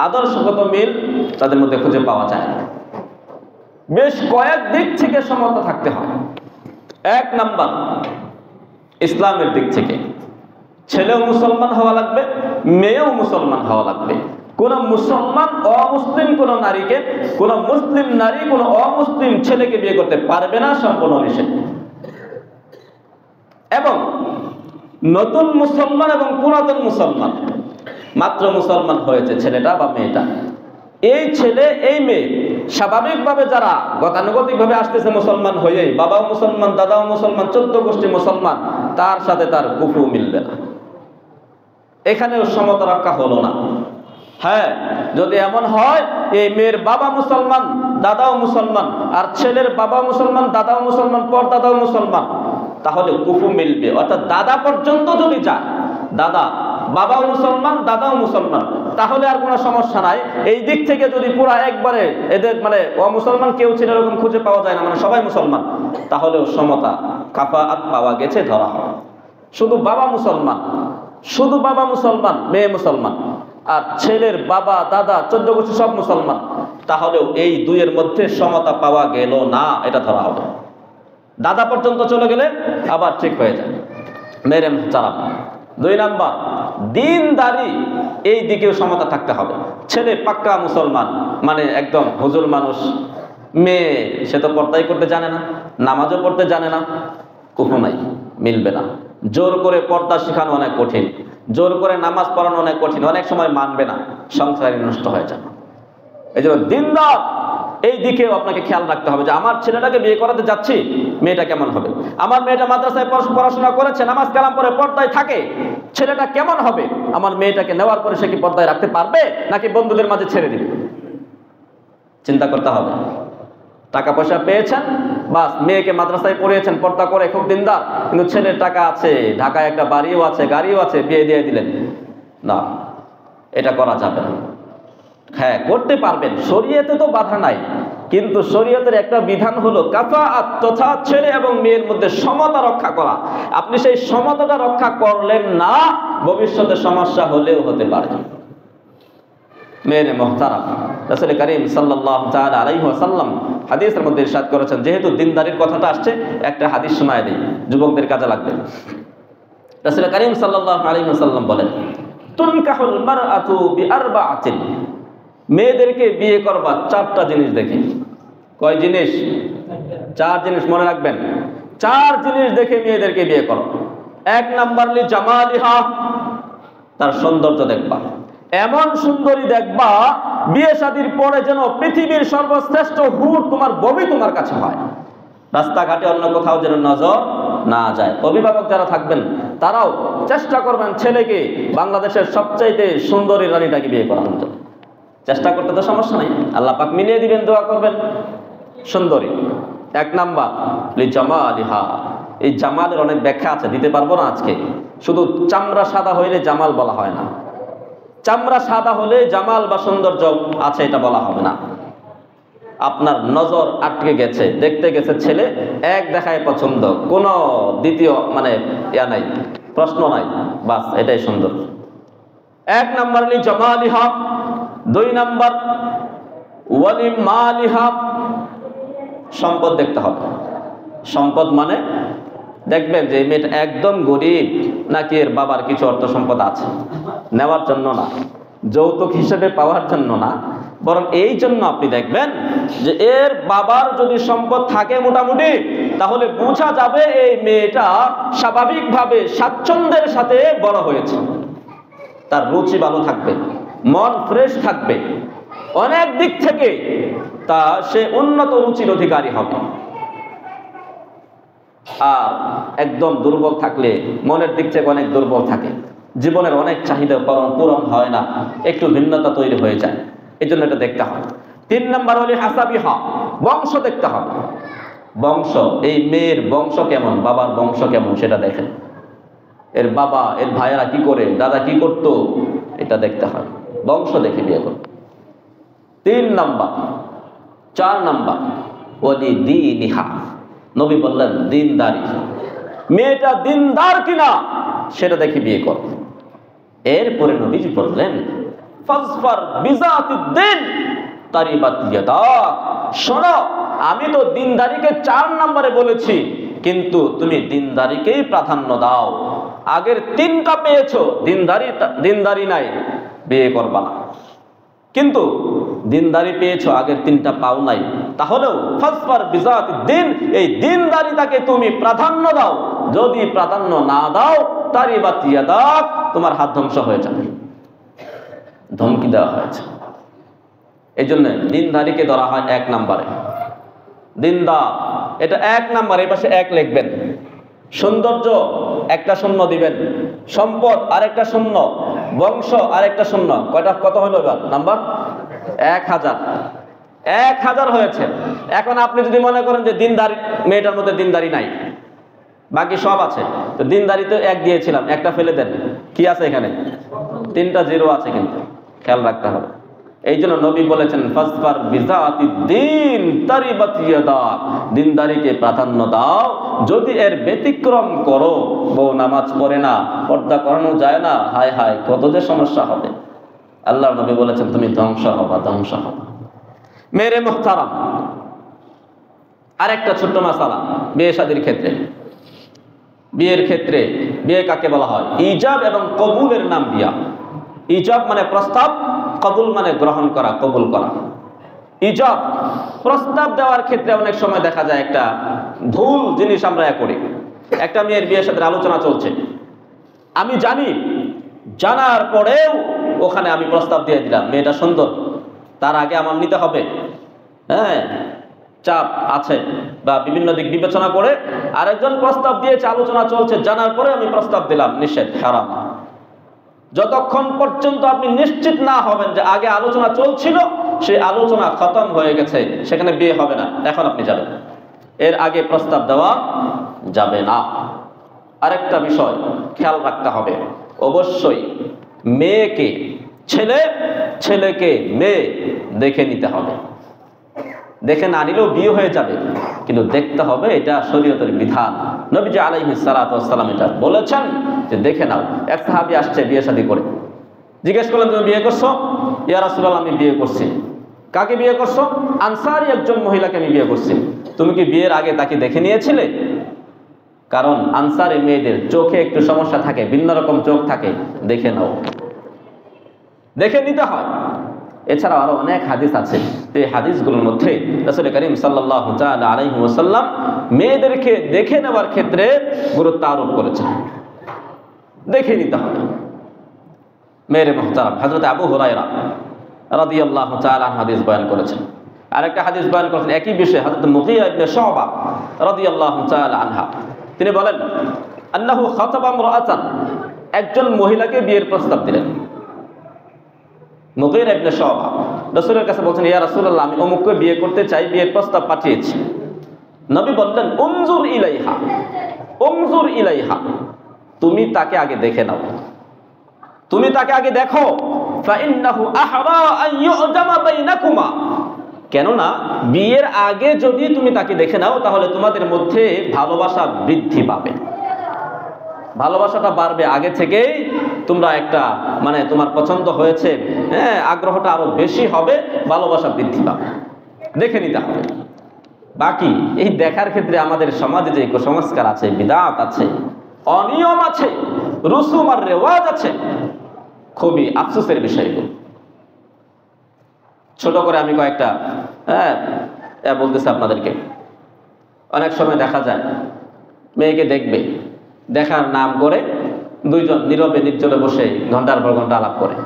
আদর্শগত মিল তাদের মধ্যে খুঁজে পাওয়া যায় না। বেশ কয়েক দিক থেকে সমতা থাকতে হয়। এক নাম্বার, ইসলামের দিক থেকে ছেলেও মুসলমান হওয়া লাগবে, মেয়েও মুসলমান হওয়া লাগবে। কোন মুসলমান অমুসলিম কোন নারীকে, কোন মুসলিম নারী কোন অমুসলিম ছেলেকে বিয়ে করতে পারবে না, সম্পূর্ণ নিষেধ। এবং নতুন মুসলমান এবং পুরাতন মুসলমান, মাত্র মুসলমান হয়েছে ছেলেটা বা মেয়েটা, এই ছেলে এই মেয়ে স্বাভাবিকভাবে যারা গতানুগতিকভাবে আসতেছে মুসলমান হয়েই, বাবাও মুসলমান, দাদাও মুসলমান, 14 গোষ্ঠী মুসলমান, তার সাথে তার কুফু মিলবে না। এখানেও সমতা রক্ষা হলো না। হ্যাঁ, যদি এমন হয় এই মেয়ের বাবা মুসলমান, দাদাও মুসলমান, আর ছেলের বাবা মুসলমান, দাদাও মুসলমান, পরদাদাও মুসলমান, তাহলে কুফু মিলবে। অর্থাৎ দাদা পর্যন্ত যদি যায়, দাদা বাবাও মুসলমান, দাদাও মুসলমান, তাহলে আর কোনো সমস্যা নাই। এই দিক থেকে যদি পুরা একবারে এদের মানে অমুসলমান কেউ ছিল এরকম খুঁজে পাওয়া যায় না, মানে সবাই মুসলমান, তাহলেও সমতা কাফাআত পাওয়া গেছে, ধরা হয়। শুধু বাবা মুসলমান, শুধু বাবা মুসলমান, মেয়ে মুসলমান, আর ছেলের বাবা দাদা 14 গোষ্ঠী সব মুসলমান, তাহলেও এই দুইয়ের মধ্যে সমতা পাওয়া গেল না, এটা ধরা হবে। দাদা পর্যন্ত চলে গেলে আবার ঠিক হয়ে যায়। মেরে মুহতারাম, 2 নাম্বার, দিনদারি, এই দিকেও সমতা থাকতে হবে। ছেলে পাক্কা মুসলমান, মানে একদম হুজুর মানুষ, মেয়ে সে তো পর্দাই করতে জানে না, নামাজও পড়তে জানে না, কুফু নাই, মিলবে না। জোর করে পর্দা শেখানো অনেক কঠিন, জোর করে নামাজ পড়ানো অনেক কঠিন, অনেক সময় মানবে না, সংসারে নষ্ট হয়ে যাবে। এই জন্য দিনদার, এই দিকেও আপনাকে খেয়াল রাখতে হবে যে আমার ছেলেটাকে বিয়ে করাতে যাচ্ছি, মেয়েটা কেমন হবে। আমার মেয়েটা মাদ্রাসায় পড়াশোনা করেছে, নামাজ কালাম পরে পর্দায় থাকে, ছেলেটা কেমন হবে। আমার মেয়েটাকে নেওয়ার পরে সে কি পর্দায় রাখতে পারবে, নাকি বন্ধুদের মাঝে ছেড়ে দিবে, চিন্তা করতে হবে। টাকা পয়সা পেয়েছেন, বাস মেয়েকে মাদ্রাসায় পড়িয়েছেন, পর্দা করে খুব দিনদার, কিন্তু ছেলের টাকা আছে, ঢাকায় একটা বাড়িও আছে, গাড়িও আছে, বিয়ে দিয়ে দিলেন। না, এটা করা যাবে না। হ্যাঁ, করতে পারবেন, শরীয়তে তো বাধা নাই, কিন্তু শরীয়তের একটা বিধান হলো কাফাআত, তথা ছেলে এবং মেয়ের মধ্যে সমতা রক্ষা করা। আপনি সেই সমতাটা রক্ষা করলেন না, ভবিষ্যতে সমস্যা হলেও হতে পারে। মেয়ে মুহতারাম, রাসূল করিম সাল্লাল্লাহু তাআলা আলাইহি ওয়াসাল্লাম হাদিসের মধ্যে ইরশাদ করেছেন, যেহেতু দিনদারির কথাটা আসছে, একটা হাদিস শোনায় দেই, যুবকদের কাজে লাগবে। রাসূল করিম সাল্লাল্লাহু আলাইহি ওয়াসাল্লাম বলেন, তুনকাহুল মারআতু বিআরবাআতিন, মেয়েদেরকে বিয়ে করবা চারটা জিনিস দেখে। কয় জিনিস? চার জিনিস, মনে রাখবেন। চার জিনিস দেখে মেয়েদেরকে বিয়ে করো। এক নাম্বার লি জামালিহা, তার সৌন্দর্য দেখবা, এমন সুন্দরী দেখবা বিয়ে শাদীর পরে যেন পৃথিবীর সর্বশ্রেষ্ঠ হুর তোমার ববি তোমার কাছে হয়, রাস্তাঘাটে অন্য কোথাও যেন নজর না যায়। অভিভাবক যারা থাকবেন তারাও চেষ্টা করবেন ছেলেকে বাংলাদেশের সবচাইতে সুন্দরী রানীটাকে বিয়ে করানোর জন্য। চেষ্টা করতে তো সমস্যা নেই, আল্লাহ পাক মিলিয়ে দিবেন, দোয়া করবেন। সুন্দরী এক নাম্বার লি জামালিহা, এই জামালের অনেক ব্যাখ্যা আছে, দিতে পারবো না আজকে। শুধু চামড়া সাদা হইলে জামাল বলা হয় না, চামড়া সাদা হলে জামাল বা সৌন্দর্য আছে এটা বলা হবে না। আপনার নজর আটকে গেছে, দেখতে গেছে ছেলে, এক দেখায় পছন্দ, কোনো দ্বিতীয় মানে ইয়া নাই, প্রশ্ন নাই, বাস এটাই সুন্দর। এক নাম্বার লি জামালিহা। দুই নাম্বার ওয়ালি মালিহা, সম্পদ দেখতে হবে। সম্পদ মানে দেখবেন যে এই মেয়েটা একদম গরিব নাকি এর বাবার কিছু অর্থ সম্পদ আছে, নেওয়ার জন্য না, যৌতুক হিসেবে পাওয়ার জন্য না, বরং এই জন্য আপনি দেখবেন যে এর বাবার যদি সম্পদ থাকে মোটামুটি, তাহলে বোঝা যাবে এই মেয়েটা স্বাভাবিকভাবে স্বাচ্ছন্দ্যের সাথে বড় হয়েছে, তার রুচি ভালো থাকবে, মন ফ্রেশ থাকবে, অনেক দিক থেকে তা সে উন্নত রুচির অধিকারী হবে। আর একদম দুর্বল থাকলে, মনের দিক থেকে অনেক দুর্বল থাকে, জীবনের অনেক চাহিদা পূরণ হয় না, একটু ভিন্নতা তৈরি হয়ে যায়, এই জন্য এটা দেখতে হবে। তিন নম্বর হলে হাসাবিহা, বংশ দেখতে হবে। বংশ, এই মেয়ের বংশ কেমন, বাবার বংশ কেমন সেটা দেখেন। এর বাবা, এর ভাইয়েরা কি করে, দাদা কি করতো, এটা দেখতে হয়, বংশ দেখে বিয়ে করো। তিন নাম্বার। চার নাম্বার ওয়ালি দীনিহা, নবী বললেন দিনদারি, মেয়েটা দিনদার কিনা সেটা দেখে বিয়ে কর। এরপরে নবীজি বললেন ফাজফার বিজাতিদ্দিন তারিবাত ইয়াদাক, শোনো আমি তো দিনদারিকে 4 নম্বরে বলেছি, কিন্তু তুমি দিনদারিকেই প্রাধান্য দাও। আগের 3টা পেয়েছো, দিনদারি নাই, বিয়ে করবা না। কিন্তু দিনদারি পেয়েছো, আগের 3টা পাও নাই, তাহলেও ফাজফার বিজাতিদ্দিন, এই দিনদারিটাকে তুমি প্রাধান্য দাও। যদি প্রাধান্য না দাও তারিবাত ইয়াদাক, তোমার হাত ধ্বংস হয়ে যাবে। ধমকি দেওয়া হয়েছে। এই জন্য দিনদারিকে ধরা হয় 1 নম্বরে। দিনদার এটা 1 নম্বর, এই পাশে 1 লিখবেন। সৌন্দর্য একটা শূন্য দিবেন, সম্পদ আরেকটা শূন্য, বংশ আরেকটা শূন্য। কত হলো এবার নাম্বার? 1000 হয়েছে। এখন আপনি যদি মনে করেন যে দিনদারি, মেয়েটার মধ্যে দিনদারি নাই, বাকি সব আছে, তো দিনদারি তো 1 দিয়েছিলাম, একটা ফেলে দেন। কি আছে এখানে? 3টা 0 আছে, কিন্তু খেয়াল রাখতে হবে। এই জন্য নবী বলেছেন ফাজফার বিজাতিদ্দিন তারিবাত ইয়াদাক, দিনদারিকে প্রাধান্য দাও। যদি এর ব্যতিক্রম করো, বউ নামাজ পড়ে না, পর্দা করানো যায় না, হায় হায় কত যে সমস্যা হবে। আল্লাহর নবী বলেছেন তুমি ধ্বংস হবা। মেরে মুহতারাম, আরেকটা ছোট্ট মাসালা বিয়ে শাদীর ক্ষেত্রে। বিয়ের ক্ষেত্রে বিয়ে কাকে বলা হয়? ইজাব এবং কবুলের নাম বিয়া। ইজাব মানে প্রস্তাব, কবুল মানে গ্রহণ করা, কবুল করা। ইজাব প্রস্তাব দেওয়ার ক্ষেত্রে অনেক সময় দেখা যায় একটা ভুল জিনিস আমরা করি। একটা মেয়ের বিয়ের সাথে আলোচনা চলছে, আমি জানার পরেও ওখানে আমি প্রস্তাব দিয়ে দিলাম, মেয়েটা সুন্দর, তার আগে আমার নিতে হবে, হ্যাঁ চাপ আছে বা বিভিন্ন দিক বিবেচনা করে আরেকজন প্রস্তাব দিয়েছে, আলোচনা চলছে, জানার পরে আমি প্রস্তাব দিলাম, নিষেধ, হারাম। যতক্ষণ পর্যন্ত আপনি নিশ্চিত না হবেন যে আগে আলোচনা চলছিল সেই আলোচনা খতম হয়ে গেছে, সেখানে বিয়ে হবে না, এখন আপনি যাবেন, এর আগে প্রস্তাব দেওয়া যাবে না। আরেকটা বিষয় খেয়াল রাখতে হবে, অবশ্যই মেয়েকে ছেলে, ছেলেকে মেয়ে দেখে নিতে হবে। দেখে না নিলেও বিয়ে হয়ে যাবে, কিন্তু দেখতে হবে, এটা শরীয়তের বিধান। নবীজি আলাইহিস সালাতু ওয়াস সালাম এটা বলেছেন যে দেখে নাও। এক সাহাবী আসছে বিয়ে শাদী করে, জিজ্ঞেস করলেন তুমি বিয়ে করছো? ইয়া রাসূলুল্লাহ আমি বিয়ে করছি। কাকে বিয়ে করছো? আনসারী একজন মহিলাকে আমি বিয়ে করছি। তুমি কি বিয়ের আগে তাকে দেখে নিয়েছিলে? কারণ আনসারী মেয়েদের চোখে একটু সমস্যা থাকে, ভিন্ন রকম চোখ থাকে, দেখে নাও, দেখে নিতে হয়। এছাড়াও আরো অনেক হাদিস আছে, এই হাদিসগুলোর মধ্যে রাসূল করিম সাল্লাল্লাহু তাআলা আলাইহি ওয়াসাল্লাম মেয়েদেরকে দেখে নেওয়ার ক্ষেত্রে গুরুত্ব আরোপ করেছেন। দেখে নিতে হবে। মেরে মুহতারাম, হযরত আবু হুরায়রা রাদিয়াল্লাহু তাআলা হাদিস বয়ান করেছেন। আরেকটা হাদিস বয়ান করেছেন একই বিষয়ে, হযরত মুগীরা ইবনে শুবা রাদিয়াল্লাহু তাআলা আনহা, তিনি বলেন আন্নাহু খাতাবা ইমরাআতান, একজন মহিলাকে বিয়ের প্রস্তাব দিলেন। মুগীরা ইবনে শুবা রাসূলের কাছে বলছেন, ইয়া রাসূলুল্লাহ আমি অমুককে বিয়ে করতে চাই, বিয়ের প্রস্তাব পাঠিয়েছি। নবী বললেন উনজুর ইলাইহা, উনজুর ইলাইহা, তুমি তাকে আগে দেখে নাও, তুমি তাকে আগে দেখো। ফাইন্নাহু আহরা আন ইউজামা বাইনাকুমা, কেননা বিয়ের আগে যদি তুমি তাকে দেখে নাও তাহলে তোমাদের মধ্যে ভালোবাসা বৃদ্ধি পাবে, ভালোবাসাটা বাড়বে। আগে থেকেই তোমরা একটা মানে তোমার পছন্দ হয়েছে, হ্যাঁ, আগ্রহটা আরো বেশি হবে, ভালোবাসা বৃদ্ধি পাবে। দেখে নিতে হবে। বাকি এই দেখার ক্ষেত্রে আমাদের সমাজে যে কুসংস্কার আছে, বিদআত আছে, অনিয়ম আছে, রসুম আর রেওয়াজ আছে, খুবই আফসোসের বিষয়গুলো। ছোট করে আমি কয়েকটা বলতেছি আপনাদেরকে। অনেক সময় দেখা যায় মেয়েকে দেখবে, দেখার নাম করে দুইজন নীরবে নির্জনে বসে ঘন্টার পর ঘন্টা আলাপ করে,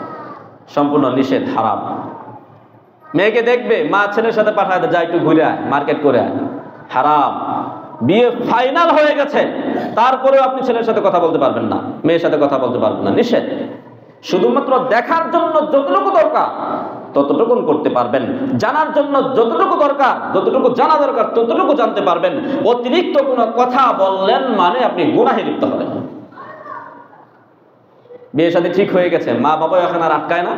সম্পূর্ণ নিষেধ, হারাম। মেয়েকে দেখবে, মা ছেলের সাথে পাঠায় যায় একটু ঘুরে আয়, মার্কেট করে আয়, হারাম। বিয়ে ফাইনাল হয়ে গেছে, তারপরেও আপনি ছেলের সাথে কথা বলতে পারবেন না, মেয়ের সাথে কথা বলতে পারবেন না, নিষেধ। শুধুমাত্র দেখার জন্য যতটুকু দরকার ততটুকু করতে পারবেন, জানার জন্য যতটুকু দরকার, যতটুকু জানা দরকার ততটুকু জানতে পারবেন। অতিরিক্ত কোনো কথা বললেন মানে আপনি গুনাহে লিপ্ত হবেন। বিয়ে শাদী ঠিক হয়ে গেছে, মা বাবা এখন আর আটকায় না,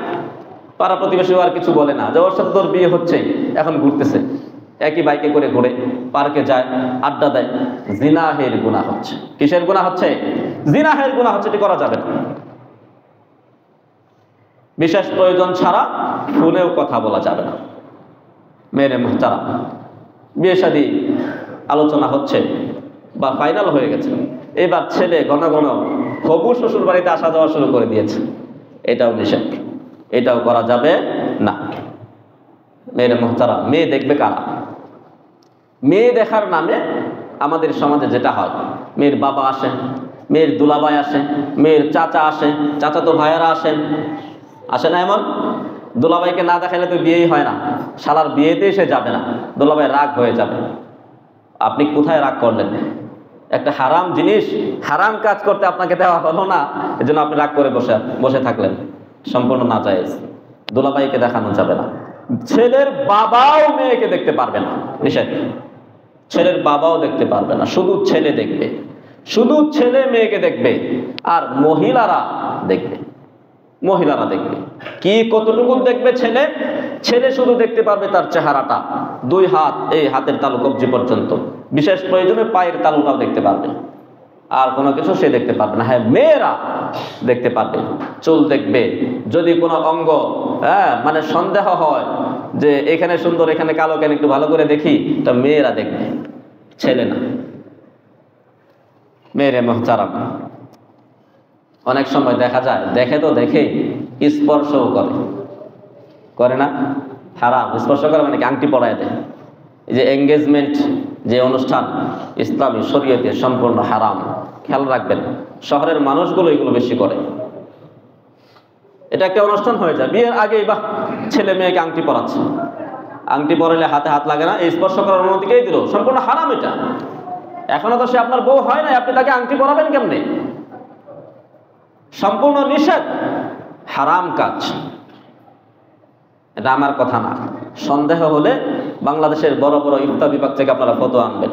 পাড়া প্রতিবেশী আর কিছু বলে না যে ওর সাথে তোর বিয়ে হচ্ছে, এখন ঘুরতেছে, একই বাইকে করে ঘুরে, পার্কে যায়, আড্ডা দেয়, জিনাহের গুনাহ হচ্ছে। কিসের গুনাহ হচ্ছে? জিনাহের গুনাহ হচ্ছে। এটি করা যাবে না। বিশেষ প্রয়োজন ছাড়া ফোনেও কথা বলা যাবে না। মেরে মুহতারাম, বিয়ে শাদী আলোচনা হচ্ছে বা ফাইনাল হয়ে গেছে, এবার ছেলে ঘন ঘন হবু শ্বশুর বাড়িতে আসা যাওয়া শুরু করে দিয়েছে, এটাও নিষেধ, এটাও করা যাবে না। মেরে মুহতারাম, মেয়ে দেখবে কারা? মেয়ে দেখার নামে আমাদের সমাজে যেটা হয়, মেয়ের বাবা আসেন, মেয়ের দুলাভাই আসে, মেয়ের চাচা আসে, চাচাতো ভাইয়েরা আসেন, আসে না? এমন দুলাভাইকে না দেখাইলে তো বিয়েই হয় না, শালার বিয়েতেই সে যাবে না, দুলাভাই রাগ হয়ে যাবে। আপনি কোথায় রাগ করলেন? একটা হারাম জিনিস, হারাম কাজ করতে আপনাকে দেওয়া হলো না, এজন্য আপনি রাগ করে বসে থাকলেন, সম্পূর্ণ নাজায়েজ। দুলাভাইকে দেখানো যাবে না। ছেলের বাবাও মেয়েকে দেখতে পারবে না, নিষেধ। ছেলের বাবাও দেখতে পারবে না, শুধু ছেলে দেখবে, শুধু ছেলে মেয়েকে দেখবে, আর মহিলারা দেখবে, মহিলারা দেখবে। কি কতটুকু দেখবে? ছেলে ছেলে শুধু দেখতে পারবে তার চেহারাটা, দুই হাত, এই হাতের তালু কবজি পর্যন্ত, বিশেষ প্রয়োজনে পায়ের তালুটাও দেখতে পারবে, আর কোনো কিছু সে দেখতে পারবে না। হ্যাঁ, মেয়েরা দেখতে পারবে, চুল দেখবে, যদি কোনো অঙ্গ মানে সন্দেহ হয় যে এখানে সুন্দর এখানে কালো, কেন একটু ভালো করে দেখি, তা মেয়েরা দেখবে, ছেলে না। মেরে মুহতারাম, অনেক সময় দেখা যায়, দেখে তো দেখে স্পর্শও করে না? হারাম। স্পর্শ করে মানে কি? আংটি পরায় দেয়। এই যে এঙ্গেজমেন্ট যে অনুষ্ঠান, ইসলামী শরীয়তে সম্পূর্ণ হারাম। খেয়াল রাখবেন, শহরের মানুষগুলো এগুলো বেশি করে। এটা একটা অনুষ্ঠান হয়ে যায়, বিয়ের আগেই বা ছেলে মেয়েকে আংটি পরাচ্ছে, আংটি পরালে হাতে হাত লাগে না, এই স্পর্শ করার অনুমতিকেই দিল, সম্পূর্ণ হারাম এটা। এখনো তো সে আপনার বউ হয় না, আপনি তাকে আংটি পরাবেন কেমনে? সম্পূর্ণ নিষেধ, হারাম কাজ। এটা আমার কথা না। সন্দেহ হলে বাংলাদেশের বড় বড় ইফতা বিভাগ থেকে আপনারা ফতোয়া আনবেন।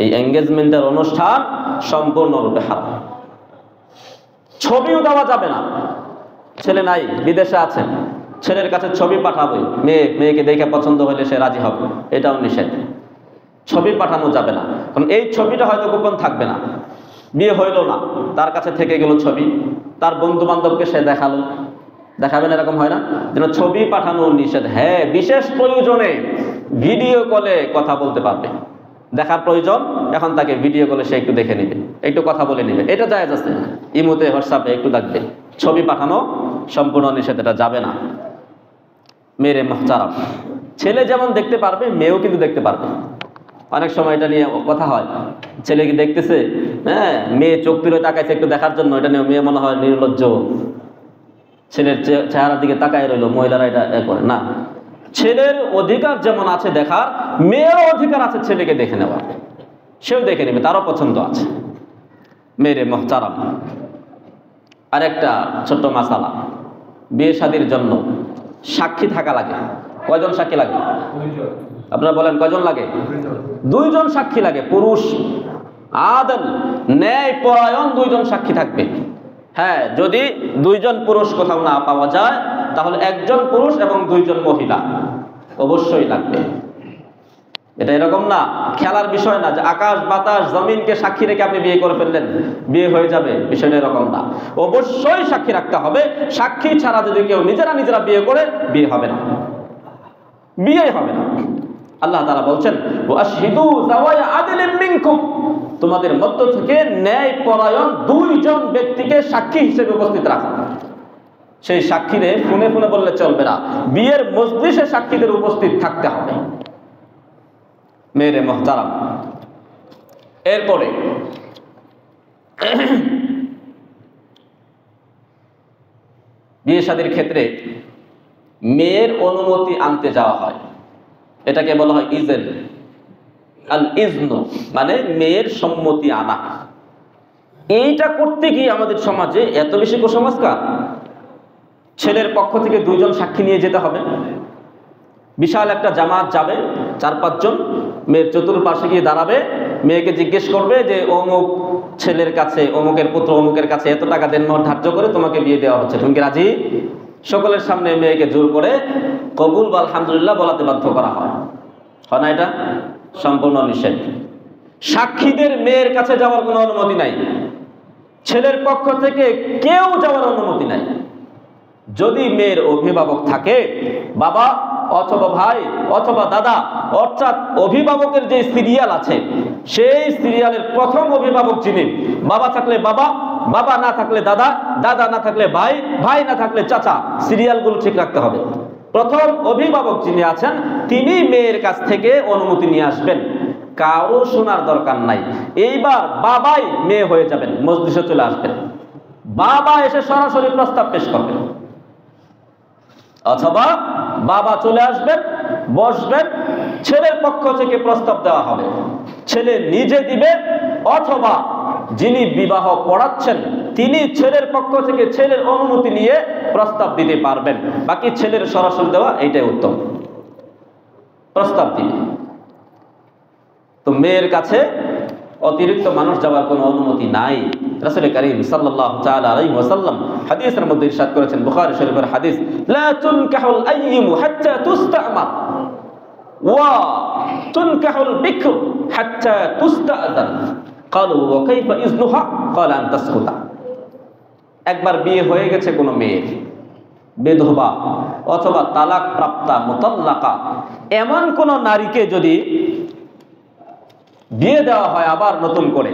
এই এঙ্গেজমেন্টের অনুষ্ঠান সম্পূর্ণরূপে হারাম। ছবিও দেওয়া যাবে না। ছেলে নাই, বিদেশে আছেন, ছেলের কাছে ছবি পাঠাবে, মেয়েকে দেখে পছন্দ হলে সে রাজি হবে, এটাও নিষেধ। ছবি পাঠানো যাবে না, কারণ এই ছবিটা হয়তো গোপন থাকবে না। বিয়ে হইল না, তার কাছে থেকে গেল ছবি, তার বন্ধু বান্ধবকে সে দেখাবেন, এরকম হয় না? যেন ছবি পাঠানো নিষেধ। হ্যাঁ, বিশেষ প্রয়োজনে ভিডিও কলে কথা বলতে পারবে। দেখার প্রয়োজন, এখন তাকে ভিডিও কলে সে একটু দেখে নেবে, একটু কথা বলে নেবে, এটা জায়েজ আছে। ইমোতে, হোয়াটসঅ্যাপে একটু দেখবে। ছবি পাঠানো সম্পূর্ণ নিষেধ, এটা যাবে না। মেরে মুহতারাম, ছেলে যেমন দেখতে পারবে, মেয়েও কিন্তু দেখতে পারবে। অনেক সময় এটা নিয়ে কথা হয়, ছেলে কি দেখতেছে, হ্যাঁ, মেয়ে চোখ তুলে তাকাইছে একটু দেখার জন্য, এটা নিয়ে মেয়ে মনে হয় নির্লজ্জ, ছেলের চেহারার দিকে তাকায় রইল। মহিলারা এটা করে না। ছেলের অধিকার যেমন আছে দেখার, মেয়েরও অধিকার আছে ছেলেকে দেখে নেওয়ার। সেও দেখে নেবে, তারও পছন্দ আছে। মেরে মুহতারাম, আরেকটা ছোট্ট মাসালা, বিয়ে শাদীর জন্য সাক্ষী থাকা লাগে। কয়জন সাক্ষী লাগে? আপনারা বলেন কয়জন লাগে? 2 জন সাক্ষী লাগে। পুরুষ আদল, ন্যায় পরায়ণ 2 জন সাক্ষী থাকবে। হ্যাঁ, যদি 2 জন পুরুষ কোথাও না পাওয়া যায়, তাহলে 1 জন পুরুষ এবং 2 জন মহিলা অবশ্যই লাগবে। এটা এরকম না, খেলার বিষয় না যে আকাশ বাতাস জমিনকে সাক্ষী রেখে আপনি বিয়ে করে ফেললেন, বিয়ে হয়ে যাবে, বিষয়টা এরকম না। অবশ্যই সাক্ষী রাখতে হবে। সাক্ষী ছাড়া যদি কেউ নিজেরা বিয়ে করে, বিয়ে হবে না, বিয়ে হবে না। আল্লাহ তাআলা বলছেন, ওয়াশহিদু যাওয়াই আদলিন মিনকুম, তোমাদের মধ্য থেকে ন্যায় পরায়ণ 2 জন ব্যক্তিকে সাক্ষী হিসেবে উপস্থিত রাখো। সেই সাক্ষীরে ফোনে বললে চলবে না, বিয়ের মজলিসে সাক্ষীদের উপস্থিত থাকতে হবে। মেরে মুহতারাম, এরপরে বিয়ে শাদীর ক্ষেত্রে মেয়ের অনুমতি আনতে যাওয়া হয়। এটাকে বলা হয় ইজেন। আল ইজনু মানে মেয়ের সম্মতি আনা। এইটা করতে গিয়ে আমাদের সমাজে এত বেশি কুসংস্কার। ছেলের পক্ষ থেকে 2 জন সাক্ষী নিয়ে যেতে হবে। বিশাল একটা জামাত যাবে, 4-5 জন, মেয়ের চতুর্পাশে গিয়ে দাঁড়াবে, মেয়েকে জিজ্ঞেস করবে যে অমুক ছেলের কাছে, অমুকের পুত্র অমুকের কাছে এত টাকা দেনমোহর ধার্য করে তোমাকে বিয়ে দেওয়া হচ্ছে, তুমি কি রাজি? সকলের সামনে মেয়েকে জোর করে কবুল বা আলহামদুলিল্লাহ বলাতে বাধ্য করা হয় না? এটা সম্পূর্ণ নিষেধ। সাক্ষীদের মেয়ের কাছে যাওয়ার কোনো অনুমতি নাই, ছেলের পক্ষ থেকে কেউ যাওয়ার অনুমতি নাই। যদি মেয়ের অভিভাবক থাকে, বাবা অথবা ভাই অথবা দাদা, অর্থাৎ অভিভাবকের যে সিরিয়াল আছে, সেই সিরিয়ালের প্রথম অভিভাবক যিনি, বাবা থাকলে বাবা, বাবা না থাকলে দাদা, দাদা না থাকলে ভাই, ভাই না থাকলে চাচা, সিরিয়ালগুলো ঠিক রাখতে হবে। প্রথম অভিভাবক যিনি আছেন, তিনি মেয়ের কাছ থেকে অনুমতি নিয়ে আসবেন, কারো শোনার দরকার নাই। এইবার বাবাই মেয়ে হয়ে যাবেন, মজলিসে চলে আসবেন, বাবা এসে সরাসরি প্রস্তাব পেশ করবেন, অথবা বাবা চলে আসবেন, বসবেন, ছেলের পক্ষ থেকে প্রস্তাব দেওয়া হবে, ছেলে নিজে দিবে, অথবা যিনি বিবাহ পড়াচ্ছেন তিনি ছেলের পক্ষ থেকে ছেলের অনুমতি নিয়ে প্রস্তাব দিতে পারবেন। বাকি ছেলের সরাসরি দেওয়া এইটাই উত্তম। প্রস্তাব দিবে, তো মেয়ের কাছে অতিরিক্ত মানুষ যাওয়ার কোনো অনুমতি নাই। রাসূল কারীম সাল্লাল্লাহু তাআলা আলাইহি ওয়াসাল্লাম হাদিসের মধ্যে ইরশাদ করেছেন, বুখারী শরীফের হাদিস, লা তুনকাহুল আইয়িমু হাত্তা তুস্তামার ওয়া তুনকাহুল বিকর হাত্তা তুস্তাআযান। ক্বালু ওয়া কাইফা ইজনুহা? ক্বালা আন তাসকুতা। একবার বিয়ে হয়ে গেছে কোনো মেয়ের, বিধবা অথবা তালাক প্রাপ্তা মুতাল্লাকা, এমন কোন নারীকে যদি বিয়ে দেওয়া হয় আবার নতুন করে,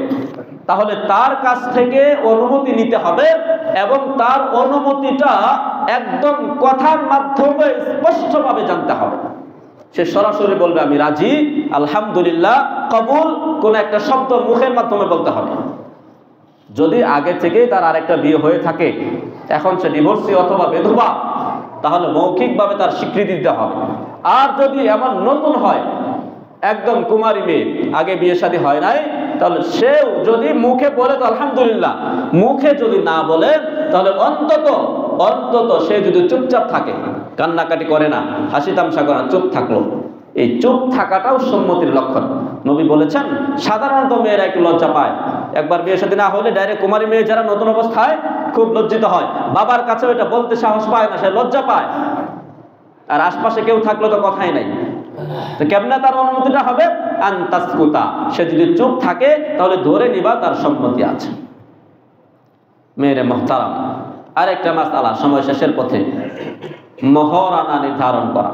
তাহলে তার কাছ থেকে অনুমতি নিতে হবে, এবং তার অনুমতিটা একদম কথার মাধ্যমে স্পষ্টভাবে জানতে হবে। সে সরাসরি বলবে আমি রাজি, আলহামদুলিল্লাহ, কবুল, কোন একটা শব্দ মুখের মাধ্যমে বলতে হবে। যদি আগে থেকেই তার আরেকটা বিয়ে হয়ে থাকে, এখন সে ডিভোর্সি অথবা বিধবা, তাহলে মৌখিকভাবে তার স্বীকৃতি দিতে হবে। আর যদি এমন নতুন হয়, একদম কুমারী মেয়ে, আগে বিয়ে শাদী হয় নাই, তাহলে সেও যদি মুখে বলে তো আলহামদুলিল্লাহ, মুখে যদি না বলে তাহলে অন্তত সে যদি চুপচাপ থাকে, কান্নাকাটি করে না, হাসি তামসা করে না, চুপ থাকলো, এই চুপ থাকাটাও সম্মতির লক্ষণ। নবী বলেছেন সাধারণত মেয়েরা একটু লজ্জা পায়, একবার বিয়ে শাদী না হলে ডাইরেক্ট কুমারী মেয়ে যারা নতুন অবস্থায় খুব লজ্জিত হয়, বাবার কাছেও এটা বলতে সাহস পায় না, সে লজ্জা পায়। আর আশপাশে কেউ থাকলে তো কথাই নাই, তো কেমনে তার অনুমতিটা হবে? আনতাসকুতা, সে যদি চুপ থাকে তাহলে ধরে নিবা তার সম্মতি আছে। মেয়েরে মুহতারাম, আরেকটা মাসআলা সময় শেষের পথে, মহরানা নির্ধারণ করা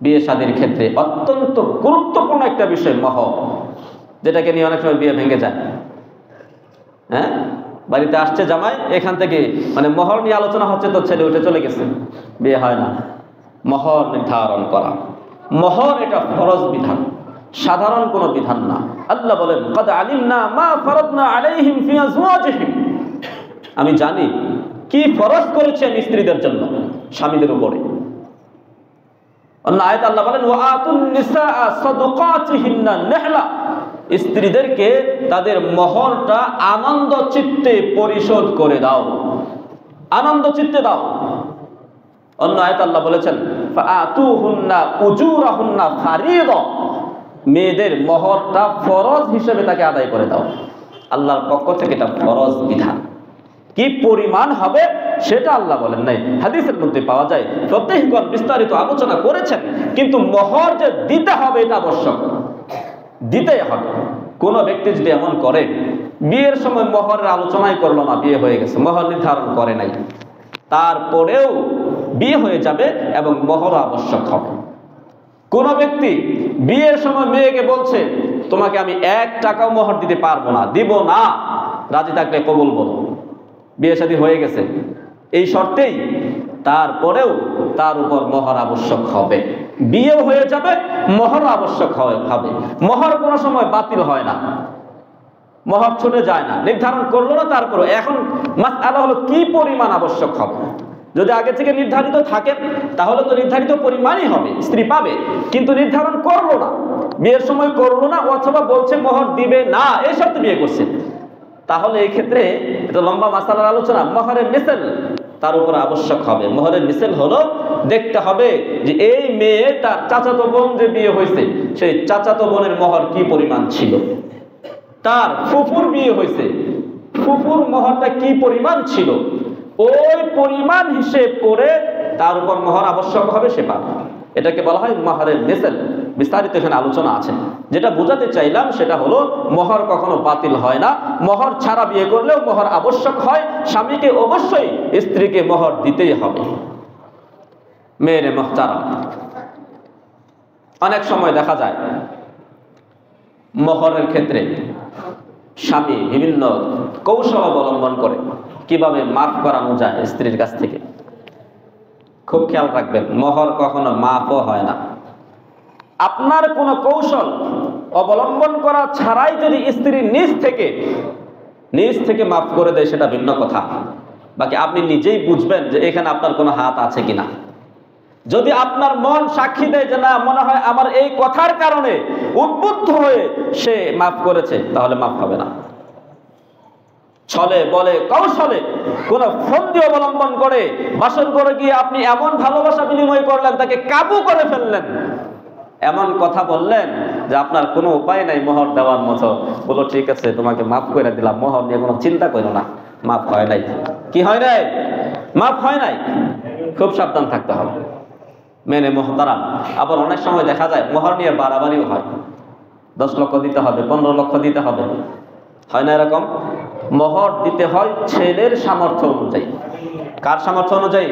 বিয়ে শাদীর ক্ষেত্রে অত্যন্ত গুরুত্বপূর্ণ একটা বিষয়। মহর, যেটাকে নিয়ে অনেক সময় বিয়ে ভেঙে যায়। হ্যাঁ, বাড়িতে আসছে জামাই, এখান থেকে মানে মহর নিয়ে আলোচনা হচ্ছে, তো ছেলে উঠে চলে গেছে, বিয়ে হয় না। মহর নির্ধারণ করা, মহর এটা ফরজ বিধান, সাধারণ কোনো বিধান না। আল্লাহ বলেন ক্বাদ আলিমনা মা ফারাদনা আলাইহিম ফি আজওয়াজিহিম, আমি জানি কি ফরজ করেছি আমি স্ত্রীদের জন্য, স্বামীদের উপরে। অন্য আয়াত আল্লাহ বলেন ওয়া আতুন নিসাআ সাদাকাতিহিন্না নিহলা, স্ত্রীদেরকে তাদের মহরটা আনন্দ চিত্তে পরিশোধ করে দাও, আনন্দ চিত্তে দাও। অন্য আয়াত আল্লাহ বলেছেন ফাআতুহুন্না উজুরাহুন্না ফারিদা, মেয়েদের মহরটা ফরজ হিসেবে তাকে আদায় করে দাও। আল্লাহর পক্ষ থেকে এটা ফরজ বিধান। কি পরিমাণ হবে সেটা আল্লাহ বলেন নাই, হাদিসের মধ্যে পাওয়া যায়। ফকিহগণ বিস্তারিত আলোচনা করেছেন, কিন্তু মহর যে দিতে হবে এটা আবশ্যক, দিতেই হবে। কোন ব্যক্তি যদি এমন করে বিয়ের সময় মহরের আলোচনাই করলো না, বিয়ে হয়ে গেছে, মহর নির্ধারণ করে নাই, তারপরেও বিয়ে হয়ে যাবে এবং মহর আবশ্যক হবে। কোন ব্যক্তি বিয়ের সময় মেয়েকে বলছে তোমাকে আমি 1 টাকাও মহর দিতে পারবো না, দিব না, রাজি থাকলে কবুল বলো, বিয়ে শাদী হয়ে গেছে এই শর্তেই, তারপরেও তার উপর মহর আবশ্যক হবে। বিয়েও হয়ে যাবে, মহর আবশ্যক হবে। মহর কোনো সময় বাতিল হয় না, মহর ছুটে যায় না, নির্ধারণ করলো না তারপরে। এখন মাসআলা হলো কি পরিমাণ আবশ্যক হবে। যদি আগে থেকে নির্ধারিত থাকে তাহলে তো নির্ধারিত পরিমাণই হবে, স্ত্রী পাবে, কিন্তু নির্ধারণ করলো না, বিয়ের সময় করলো না, অথবা বলছে মোহর দিবে না, এই শর্তে বিয়ে করছে, তাহলে এই ক্ষেত্রে এটা লম্বা মাসালার আলোচনা। মোহরের মিসেল তার উপর আবশ্যক হবে। মোহরের মিসেল হলো দেখতে হবে যে এই মেয়ে তার চাচাতো বোন যে বিয়ে হয়েছে সেই চাচাতো বোনের মোহর কি পরিমাণ ছিল, তার ফুফুর বিয়ে হয়েছে, ফুফুর মোহরটা কি পরিমাণ ছিল, ওই পরিমাণ হিসেব করে তার উপর মোহর আবশ্যক হবে, সে পাবে। এটাকে বলা হয় মোহরের মিসেল। বিস্তারিত এখানে আলোচনা আছে। যেটা বোঝাতে চাইলাম সেটা হলো মোহর কখনো বাতিল হয় না, মোহর ছাড়া বিয়ে করলেও মোহর আবশ্যক হয়। স্বামীকে অবশ্যই স্ত্রীকে মোহর দিতেই হবে। মেয়েরে মুহতারাম, অনেক সময় দেখা যায় মোহরের ক্ষেত্রে স্বামী বিভিন্ন কৌশল অবলম্বন করে কিভাবে মাফ করানো যায় স্ত্রীর কাছ থেকে। খুব খেয়াল রাখবেন, মোহর কখনো মাফও হয় না। আপনার কোনো কৌশল অবলম্বন করা ছাড়াই যদি স্ত্রী নিজ থেকে মাফ করে দেয় সেটা ভিন্ন কথা, বাকি আপনি নিজেই বুঝবেন যে এখানে আপনার কোনো হাত আছে কিনা। যদি আপনার মন সাক্ষী দেয় যে না, মনে হয় আমার এই কথার কারণে উদ্বুদ্ধ হয়ে সে মাফ করেছে, তাহলে মাফ হবে না। ছলে বলে কৌশলে কোন ফন্দি অবলম্বন করে বাসর করে গিয়ে আপনি এমন ভালোবাসা বিনিময় করলেন, তাকে কাবু করে ফেললেন, এমন কথা বললেন যে আপনার কোনো উপায় নাই মোহর দেওয়ার মতো, বলো ঠিক আছে তোমাকে মাফ করে দিলাম, মোহর নিয়ে কোনো চিন্তা করো না, মাফ হয় নাই। কি হয় নাই? মাফ হয় নাই। খুব সাবধান থাকতে হবে মেনে মুহতারাম। আবার অনেক সময় দেখা যায় মোহর নিয়ে বাড়াবাড়িও হয়, 10 লক্ষ দিতে হবে, 15 লক্ষ দিতে হবে, হয় না এরকম? মোহর দিতে হয় ছেলের সামর্থ্য অনুযায়ী। কার সামর্থ্য অনুযায়ী?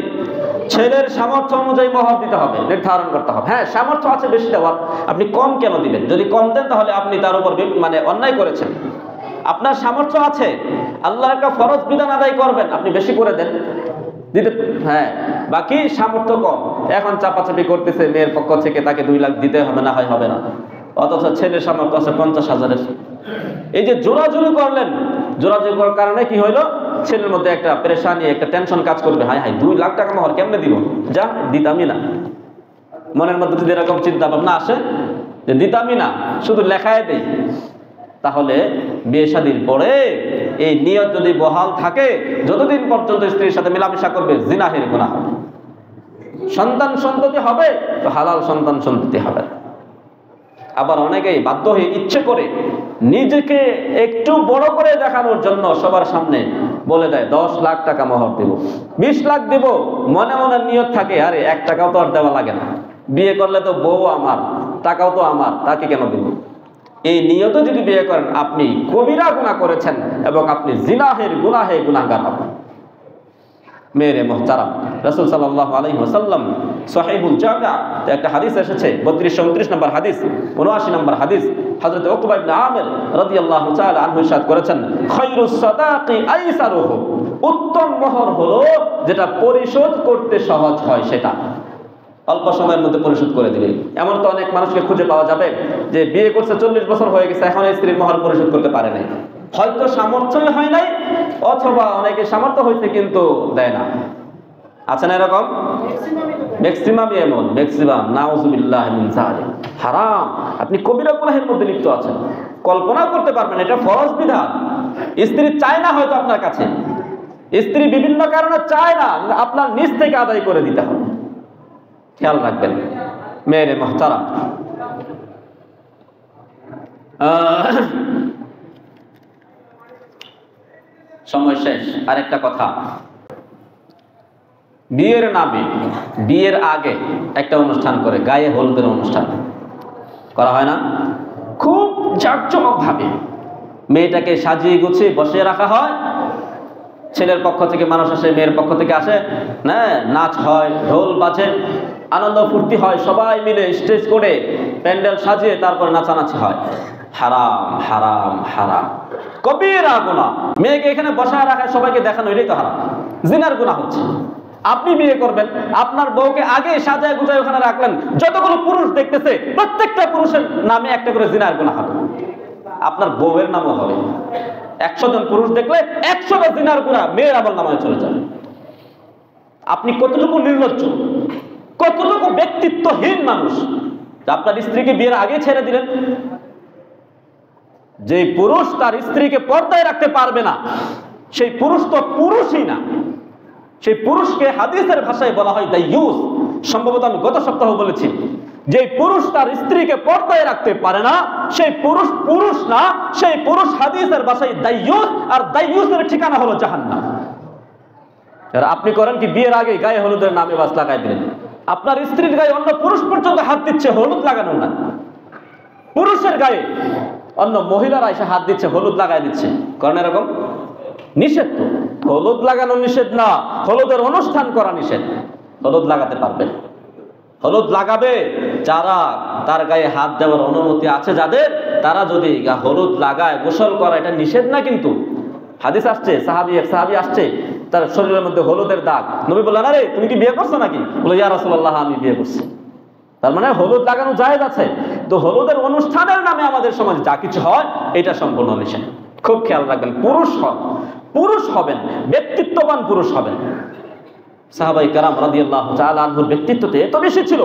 ছেলের সামর্থ্য অনুযায়ী মোহর দিতে হবে, নির্ধারণ করতে হবে। হ্যাঁ, সামর্থ্য আছে বেশি দেওয়ার, আপনি কম কেন দিবেন? যদি কম দেন তাহলে আপনি তার উপর মানে অন্যায় করেছেন। আপনার সামর্থ্য আছে, আল্লাহর একটা ফরজ বিধান আদায় করবেন, আপনি বেশি করে দেন দিতে। হ্যাঁ, বাকি সামর্থ্য কম, এখন চাপাচাপি করতেছে মেয়ের পক্ষ থেকে, তাকে 2 লাখ দিতে হবে, না হয় হবে না, অথচ ছেলের সামর্থ্য আছে 50,000-এর। এই যে জোরাজুরি করলেন, জোরাজুরি করার কারণে কি হইলো? ছেলের মধ্যে একটা পেরেশানি, একটা টেনশন কাজ করবে, হাই 2 লাখ টাকা মোহর কেমনে দিব, যা দিতামই না। মনের মধ্যে যদি এরকম চিন্তা ভাবনা আসে যে দিতামই না, শুধু লেখায় দেই, তাহলে বিয়ে শাদীর পরে এই নিয়ত যদি বহাল থাকে, যতদিন পর্যন্ত স্ত্রীর সাথে মেলামেশা করবে জিনাহের গুনাহ হবে। সন্তান সন্ততি হবে তো হালাল সন্তান সন্ততি হবে। আবার অনেকেই বাধ্য হয়ে ইচ্ছে করে নিজেকে একটু বড় করে দেখানোর জন্য সবার সামনে বলে দেয় 10 লাখ টাকা মোহর দেব, 20 লাখ দেব। মনে মনে নিয়ত থাকে, আরে 1 টাকাও তো আর দেওয়া লাগে না, বিয়ে করলে তো বউ আমার, টাকাও তো আমার, তাকে কেন দেব? এই নিয়ত যদি বিয়ে করেন আপনি কবিরা গুনাহ করেছেন এবং আপনি জিনাহের গুনাহে গুনাহগার হবেন। মেরে মুহতারাম, রাসূল সাল্লাল্লাহু আলাইহি ওয়াসাল্লাম সহিহুল জামিআ একটা হাদিস এসেছে, 32-29 নম্বর হাদিস, 79 নম্বর হাদিস, হযরত উকবা ইবনে আমির রাদিয়াল্লাহু তাআলা আনহু ইরশাদ করেছেন, খায়রুস সাদাকি আইসারুহু, উত্তম মোহর হলো যেটা পরিশোধ করতে সহজ হয়, সেটা অল্প সময়ের মধ্যে পরিশোধ করে দিবে। এমন তো অনেক মানুষকে খুঁজে পাওয়া যাবে যে বিয়ে করছে 40 বছর হয়ে গেছে, এখন স্ত্রীর মোহর পরিশোধ করতে পারে নাই। হয়তো সামর্থ্যই হয় নাই, অথবা অনেকে সামর্থ্য হয়েছে কিন্তু দেয় না। আছে না এরকম? ম্যাক্সিমামই এমন, ম্যাক্সিমাম নাউযুবিল্লাহি মিন যালিক। হারাম, আপনি কবিরা গুনাহের মধ্যে লিপ্ত আছেন, কল্পনা করতে পারবেন এটা ফরজ বিধান। স্ত্রী চায় না হয়তো আপনার কাছে, স্ত্রী বিভিন্ন কারণে চায় না, আপনার নিজ থেকে আদায় করে দিতে হবে। খেয়াল রাখবেন মেরে মুহতারাম। সময় শেষ। আরেকটা কথা, বিয়ের নামে বিয়ের আগে একটা অনুষ্ঠান করে, গায়ে হলুদের অনুষ্ঠান করা হয় না? খুব জাঁকজমক ভাবে মেয়েটাকে সাজিয়ে গুছিয়ে বসিয়ে রাখা হয়। ছেলের পক্ষ থেকে মানুষ আসে, মেয়ের পক্ষ থেকে আসে, না নাচ হয়, ঢোল বাজে, আনন্দ ফুর্তি হয়, সবাই মিলে স্টেজ করে প্যান্ডেল সাজিয়ে তারপর নাচানাচি হয়। হারাম হারাম হারাম, কবিরা গুনাহ। মেয়েকে এখানে বসায় রাখায় সবাইকে দেখানো, এটাই তো হারাম, জিনার গুনাহ হচ্ছে। আপনি বিয়ে করবেন, আপনার বউকে আগে সাজায় গুজায় ওখানে রাখলেন, যতগুলো পুরুষ দেখতেছে প্রত্যেকটা পুরুষের নামে একটা করে জিনার গুনাহ হবে, আপনার বউয়ের নামও হবে। 100 জন পুরুষ দেখলে 100টা জিনার গুনাহ মেয়ের আমল নামায় চলে যাবে। আপনি কতটুকু নির্লজ্জ, কতটুকু ব্যক্তিত্বহীন মানুষ, আপনার স্ত্রীকে বিয়ের আগে ছেড়ে দিলেন। যে পুরুষ তার স্ত্রীকে পর্দায় রাখতে পারবে না, সেই পুরুষ তো পুরুষই না। সেই পুরুষকে হাদিসের ভাষায় বলা হয় দাইয়ুস। সম্ভবত আমি গত সপ্তাহ বলেছি, যে পুরুষ তার স্ত্রীকে পর্দায় রাখতে পারে না সেই পুরুষ পুরুষ না, সেই পুরুষ হাদিসের ভাষায় দাইয়ুস, আর দাইয়ুসের ঠিকানা হলো জাহান্নাম। আর আপনি করেন কি, বিয়ের আগে গায়ে হলুদের নামে বাস লাগাই দিলেন। আপনার স্ত্রীর গায়ে অন্য পুরুষ পর্যন্ত হাত দিচ্ছে, হলুদ লাগানো না। পুরুষের গায়ে অন্য মহিলারা এসে হাত দিচ্ছে, হলুদ লাগাই দিচ্ছে, কারণ এরকম নিষেধ। তো হলুদ লাগানো নিষেধ না, হলুদের অনুষ্ঠান করা নিষেধ। হলুদ লাগাতে পারবে, হলুদ লাগাবে যারা তার গায়ে হাত দেওয়ার অনুমতি আছে যাদের, তারা যদি হলুদ লাগায়, গোসল করা এটা নিষেধ না। কিন্তু হাদিস আসছে, সাহাবী আসছে, তার শরীরের মধ্যে হলুদের দাগ। নবী বললেন, আরে তুমি কি বিয়ে করছো নাকি? বলে, ইয়া রাসূলুল্লাহ, আমি বিয়ে করছি। তার মানে হলুদ লাগানো জায়েজ আছে। তো হলুদের অনুষ্ঠানের নামে আমাদের সমাজে যা কিছু হয় এটা সম্পূর্ণ নিষেধ। খুব খেয়াল রাখবেন, পুরুষ হবেন, ব্যক্তিত্ববান পুরুষ হবেন। সাহাবায়ে কেরাম রাদিয়াল্লাহু তাআলা আনহুর ব্যক্তিত্বতে এত বেশি ছিল।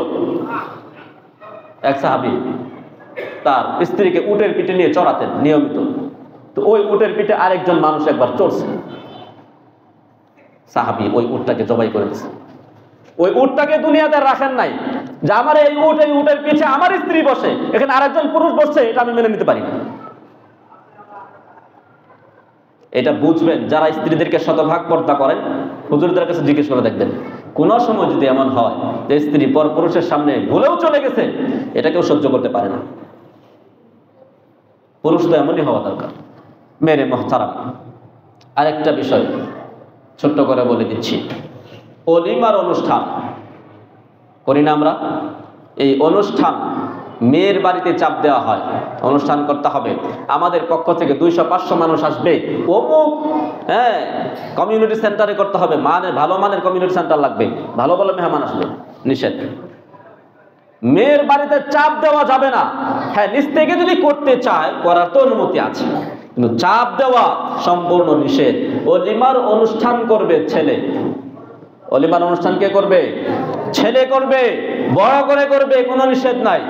এক সাহাবী তার স্ত্রীকে উটের পিঠে নিয়ে চড়াতেন নিয়মিত। তো ওই উটের পিঠে আরেকজন মানুষ একবার চড়ছে, সাহাবী ওই উটটাকে জবাই করে দিয়েছে। ওই উটটাকে দুনিয়াতে রাখেন নাই যে আমার এই উটের পিঠে আমার স্ত্রী বসে, এখানে আরেকজন পুরুষ বসছে, এটা আমি মেনে নিতে পারি না। এটা বুঝবেন যারা স্ত্রীদেরকে শতভাগ পর্দা করেন, হুজুরদের কাছে জিজ্ঞেস করে দেখবেন, কোন সময় যদি এমন হয় যে স্ত্রী পর পুরুষের সামনে ভুলেও চলে গেছে, এটা কেউ সহ্য করতে পারে না। পুরুষ তো এমনই হওয়া দরকার। মেরে মুহতারাম, আরেকটা বিষয় ছোট্ট করে বলে দিচ্ছি, ওলিমার অনুষ্ঠান করি না আমরা। এই অনুষ্ঠান মেয়ের বাড়িতে চাপ দেওয়া হয়, অনুষ্ঠান করতে হবে, আমাদের পক্ষ থেকে 200-500 মানুষ আসবে, অমুক কমিউনিটি সেন্টারে করতে হবে, ভালো মানের কমিউনিটি সেন্টার লাগবে, ভালো ভালো মেহমান আসবে, নিষেধ। মেয়ের বাড়িতে চাপ দেওয়া যাবে না। হ্যাঁ, নিজ থেকে যদি করতে চায় করার তো অনুমতি আছে, কিন্তু চাপ দেওয়া সম্পূর্ণ নিষেধ। ওলিমার অনুষ্ঠান করবে ছেলে, ওলিমার অনুষ্ঠান কে করবে? ছেলে করবে, বড় করে করবে, কোনো নিষেধ নাই।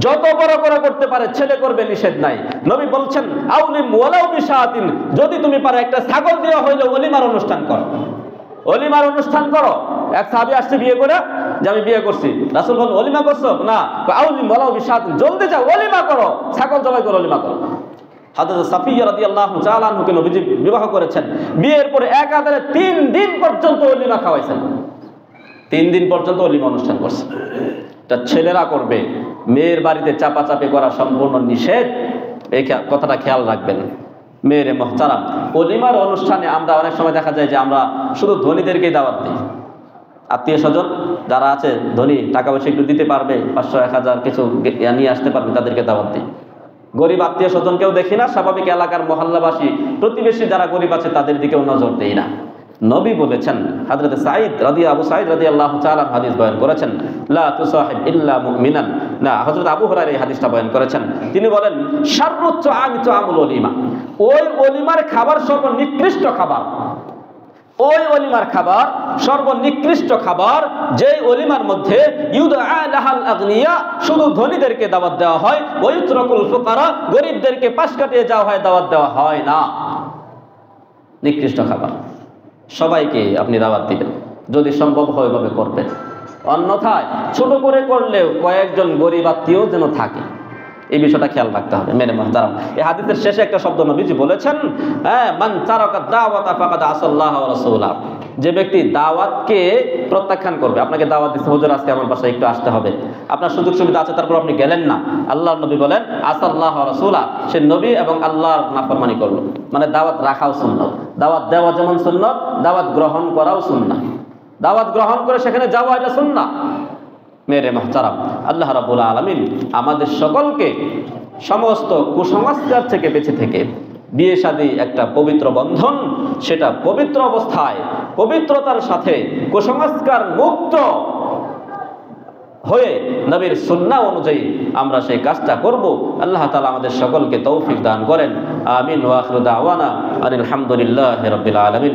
যত বড় করে করতে পারে ছেলে করবে, নিষেধ নাই। নবী বলছেন আউলিম ওয়ালাউ বিশাতিন, যদি তুমি পারো একটা ছাগল দেওয়া হইলে ওলিমার অনুষ্ঠান করো, ওলিমার অনুষ্ঠান করো। এক সাহাবী আসছে বিয়ে করে, যে আমি বিয়ে করছি, রাসূল বলেন ওলিমা করছো? না। আউলিম ওয়ালাউ বিশাতিন, জলদি যাও ওলিমা করো, ছাগল জবাই করে ওলিমা করো। হযরত সাফিয়া রাদিয়াল্লাহু তাআলা আনহুকে নবীজি বিবাহ করেছেন, বিয়ের পরে একাধারে 3 দিন পর্যন্ত ওলিমা খাওয়াইছেন, 3 দিন পর্যন্ত ওলিমা অনুষ্ঠান করছে। এটা ছেলেরা করবে, মেয়ের বাড়িতে চাপাচাপি করা সম্পূর্ণ নিষেধ, এই কথাটা খেয়াল রাখবেন। মেয়েরে মুহতারাম, ওলিমার অনুষ্ঠানে আমরা অনেক সময় দেখা যায় যে আমরা শুধু ধনীদেরকেই দাওয়াত দিই, আত্মীয় স্বজন যারা আছে ধনী, টাকা পয়সা একটু দিতে পারবে, 500 1000 কিছু নিয়ে আসতে পারবে, তাদেরকে দাওয়াত দিই। গরিব আত্মীয় স্বজনকেও দেখি না, স্বাভাবিক এলাকার মহল্লাবাসী প্রতিবেশী যারা গরিব আছে তাদের দিকেও নজর দেই না। নবী বলেছেন, হযরত আবু সাঈদ রাদিয়াল্লাহু তাআলা হাদিস বয়ান করেছেন, লা তুসাহিব ইল্লা মুমিনান। না, হযরত আবু হুরায়রা এই হাদিসটা বয়ান করেছেন। তিনি বলেন শাররুত আমুল ওলিমা, ওই ওলিমার খাবার সর্বনিকৃষ্ট খাবার, ওই ওলিমার খাবার সর্বনিকৃষ্ট খাবার, যেই ওলিমার মধ্যে ইউদআ লাহাল আগনিয়া, শুধু ধনীদেরকে দাওয়াত দেওয়া হয়, ওয়ুতরাকুল ফুকারা, গরিবদেরকে পাশ কাটিয়ে যাওয়া হয়, দাওয়াত দেওয়া হয় না। নিকৃষ্ট খাবার, সবাইকে আপনি দাওয়াত দিবেন, যদি সম্ভব হয় ওইভাবে করবেন, অন্যথায় ছোট করে করলেও কয়েকজন গরিব আত্মীয় যেন থাকে, এই বিষয়টা খেয়াল রাখতে হবে। মেরে মুহতারাম, এই হাদিসের শেষে একটা শব্দ নবীজি বলেছেন, মান তারাকা দাওয়াতা ফাকাদ আসাল্লাহ ওয়া রাসূলাহ, যে ব্যক্তি দাওয়াতকে প্রত্যাখ্যান করবে, আপনাকে দাওয়াত দিচ্ছে হুজুর আজকে আমার বাসায় একটু আসতে হবে, আপনার সুযোগ সুবিধা আছে, তারপর আপনি গেলেন না, আল্লাহর নবী বলেন আসাল্লাহ ওয়া রাসূলাহ, সে নবী এবং আল্লাহর নাফরমানি করলো। মানে দাওয়াত রাখাও সুন্নাত, দাওয়াত দেওয়া যেমন সুন্নাত, দাওয়াত গ্রহণ করাও সুন্নাত, দাওয়াত গ্রহণ করে সেখানে যাওয়া এটা সুন্নাত। মেরে মুহতারাম, আল্লাহ রাব্বুল আলামিন আমাদের সকলকে সমস্ত কুসংস্কার থেকে বেঁচে থেকে বিয়ে শাদী একটা পবিত্র বন্ধন, সেটা পবিত্র অবস্থায় পবিত্রতার সাথে কুসংস্কার মুক্ত হয়ে নবীর সুন্নাহ অনুযায়ী আমরা সেই কাজটা করব। আল্লাহ তাআলা আমাদের সকলকে তৌফিক দান করেন। আমিন ওয়া আখিরু দাওয়ানা আলহামদুলিল্লাহি রাব্বিল আলামিন।